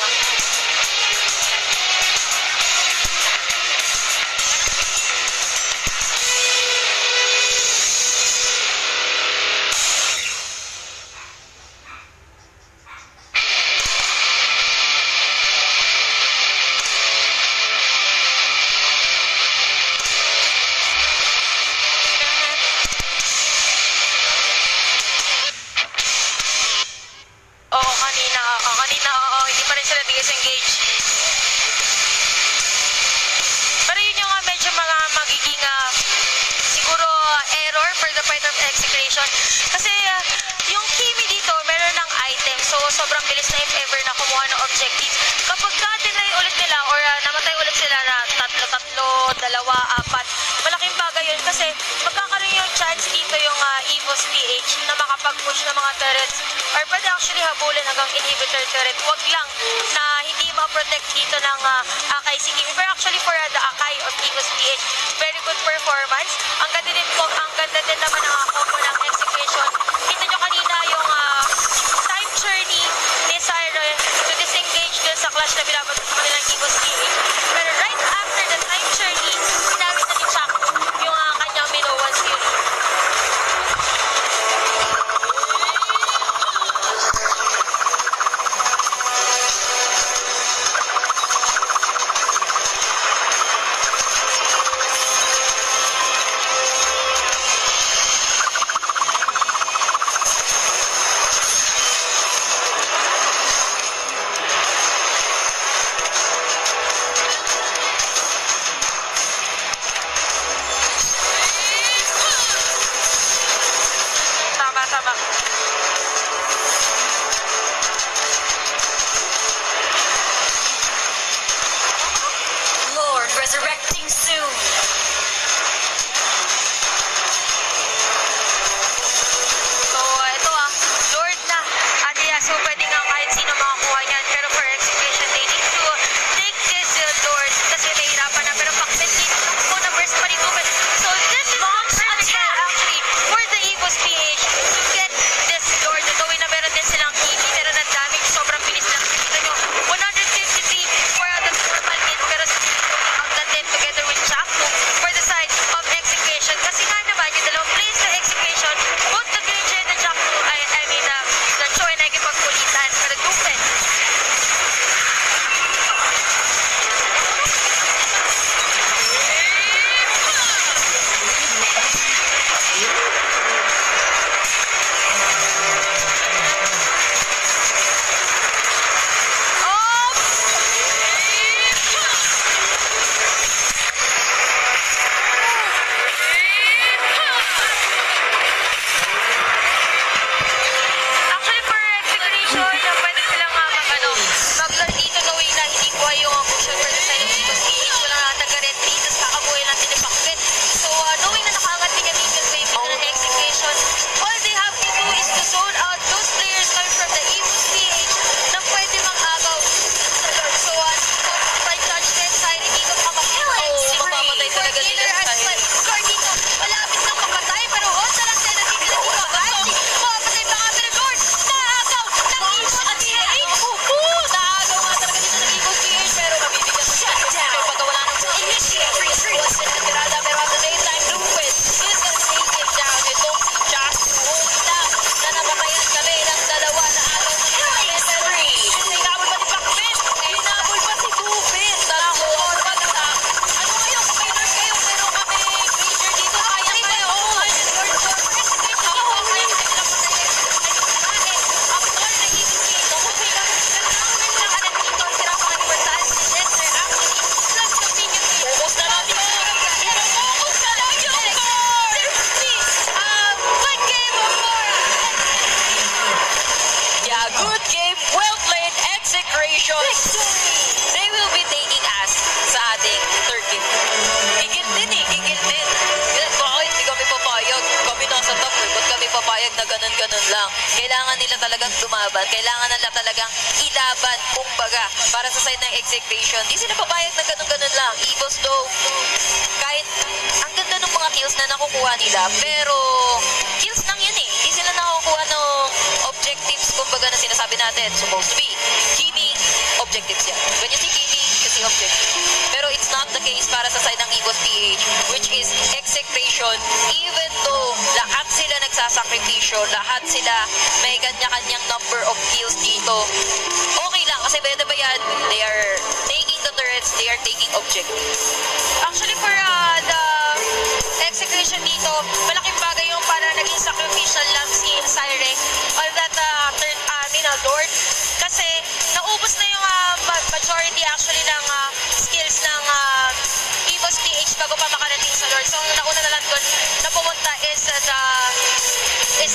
Speaker 7: for the part of Execration. Kasi yung Kimi dito, meron ng item. So, sobrang bilis na if ever na kumuha ng objectives. Kapag tinry ulit nila or namatay ulit sila na tatlo, dalawa, apat, malaking bagay yun kasi magkakaroon yung chance dito yung Evos PH na makapag-push ng mga turrets or pwede actually habulin hanggang inhibitor turret. Huwag lang na hindi ma-protect dito ng Akai si Kimi. Pero actually for the Akai of Evos PH, very good performance. Ang ganda din naman ang combo ng Execution. Kita nyo kanina yung time journey ni Syra to disengage dun sa clash na binabato sa kanilang Evos PH. Pero right after the time journey, sinabit na ni Chuck yung kanyang Minowan's Fury. Tama.
Speaker 8: Lord resurrecting soon.
Speaker 7: So, ito Lord na. So pwede nga kahit sino makakuha niyan. Pero for Execution, they need to take this Lord kasi nahihirapan na. Pero bakit dito na burst pa rin open. So this is perfect actually for the Evos PH to get this Lord. Gawin na meron din silang pero na damage. Sobrang bilis lang. Kita nyo, 153 for the normal hit. Pero out din together with Chaco for the side of Execution. Kasi nga naman, yung dalawang plays na Execution, both the Gringe and the Chaco, I mean, the Choi na ikipagkulitan. Pero Dupen, actually for Execution, pwede silang mag-lord dito gawin na hindi buhay yung motion for the side of Evos PH. Wala nga taga-red dito sa kakabuhay ng tinipakbet. So, knowing na nakaangat din yung Beacon Wave dito ng Execution, all they have to do is to zone out those players coming from the Evos PH na pwede mang-agaw sa Lord. So, by judgment, Siren dito mamamatay talaga nila sa Siren. Lord dito, malapit lang mamatay, pero Honda lang din natin sila dito. Mamamatay pa nga, pero Lord, naagaw ng Evos PH. Naagaw nga talaga dito ng Evos PH, pero mabibigyan mo siya. Pero pagkawala ng initiate retreat. Pero at the same time, Lupin is gonna take it down. Itong si Jasper, lang na namatayan kami ng dalawa na agaw ng Evos PH. Hinabol pa ni Pakbet, hinabol pa si Lupin. Tatlo or maganda. Ano ngayon, kapag-Lord kayo, pero kami major dito, kaya kayo. Lord, for Execution, kaya mo silang patayin. Ang Lord na Evos PH, okay lang. Nagkakaroon lang alam dito, sira pa ang importance ni Lester. Actually, plus continue to focus na lang dito. Focus na lang yung Lord! Good game of Laura. Yeah, good game. Well played. Execration. They will be taking us sa ating third game. Gigil din. Bakit hindi kami papayag? Kami nasa top. Ba't kami papayag na ganun-ganun lang? Kailangan nila talagang tumaban. Kailangan nila talagang ilaban, kumbaga, para sa side ng Execration. Di sila papayag na ganun-ganun lang. Evos though, kahit ang ganda ng mga kills na nakukuha nila, pero kills lang yun eh. Di sila nakukuha ng objectives, kumbaga na sinasabi natin, supposed to be. Kimi, objectives yan. When you see Kimi, you see objectives. Pero it's not the case para sa side ng Evos PH, which is Execration. Even though lahat sila nagsasakripisyo, lahat sila may kanya-kanyang number of kills dito, okay lang kasi better ba yan? They are taking the turrets, they are taking objectives. Actually for the Execration dito, malaking bagay yung para naging sacrificial lang si Syre on that Lord. Kasi naubos na yung majority actually ng skills ng Evos PH bago pa makarating sa Lord. So nauna na lang Dragon na pumunta is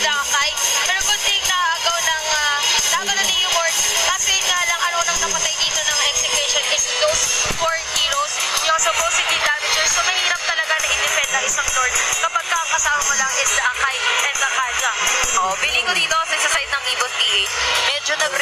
Speaker 7: the Akai. Pero kunting naagaw ng Neo Board. Kasi nga lang, ano nang napatay dito ng Execution is those 4 heroes, yung supposedly damagers. So mahirap talaga na i-defend ang isang Lord kapag ang kasama mo lang is the Akai and the Kaja. Oh, feeling ko dito sa side ng Evos PH, medyo nag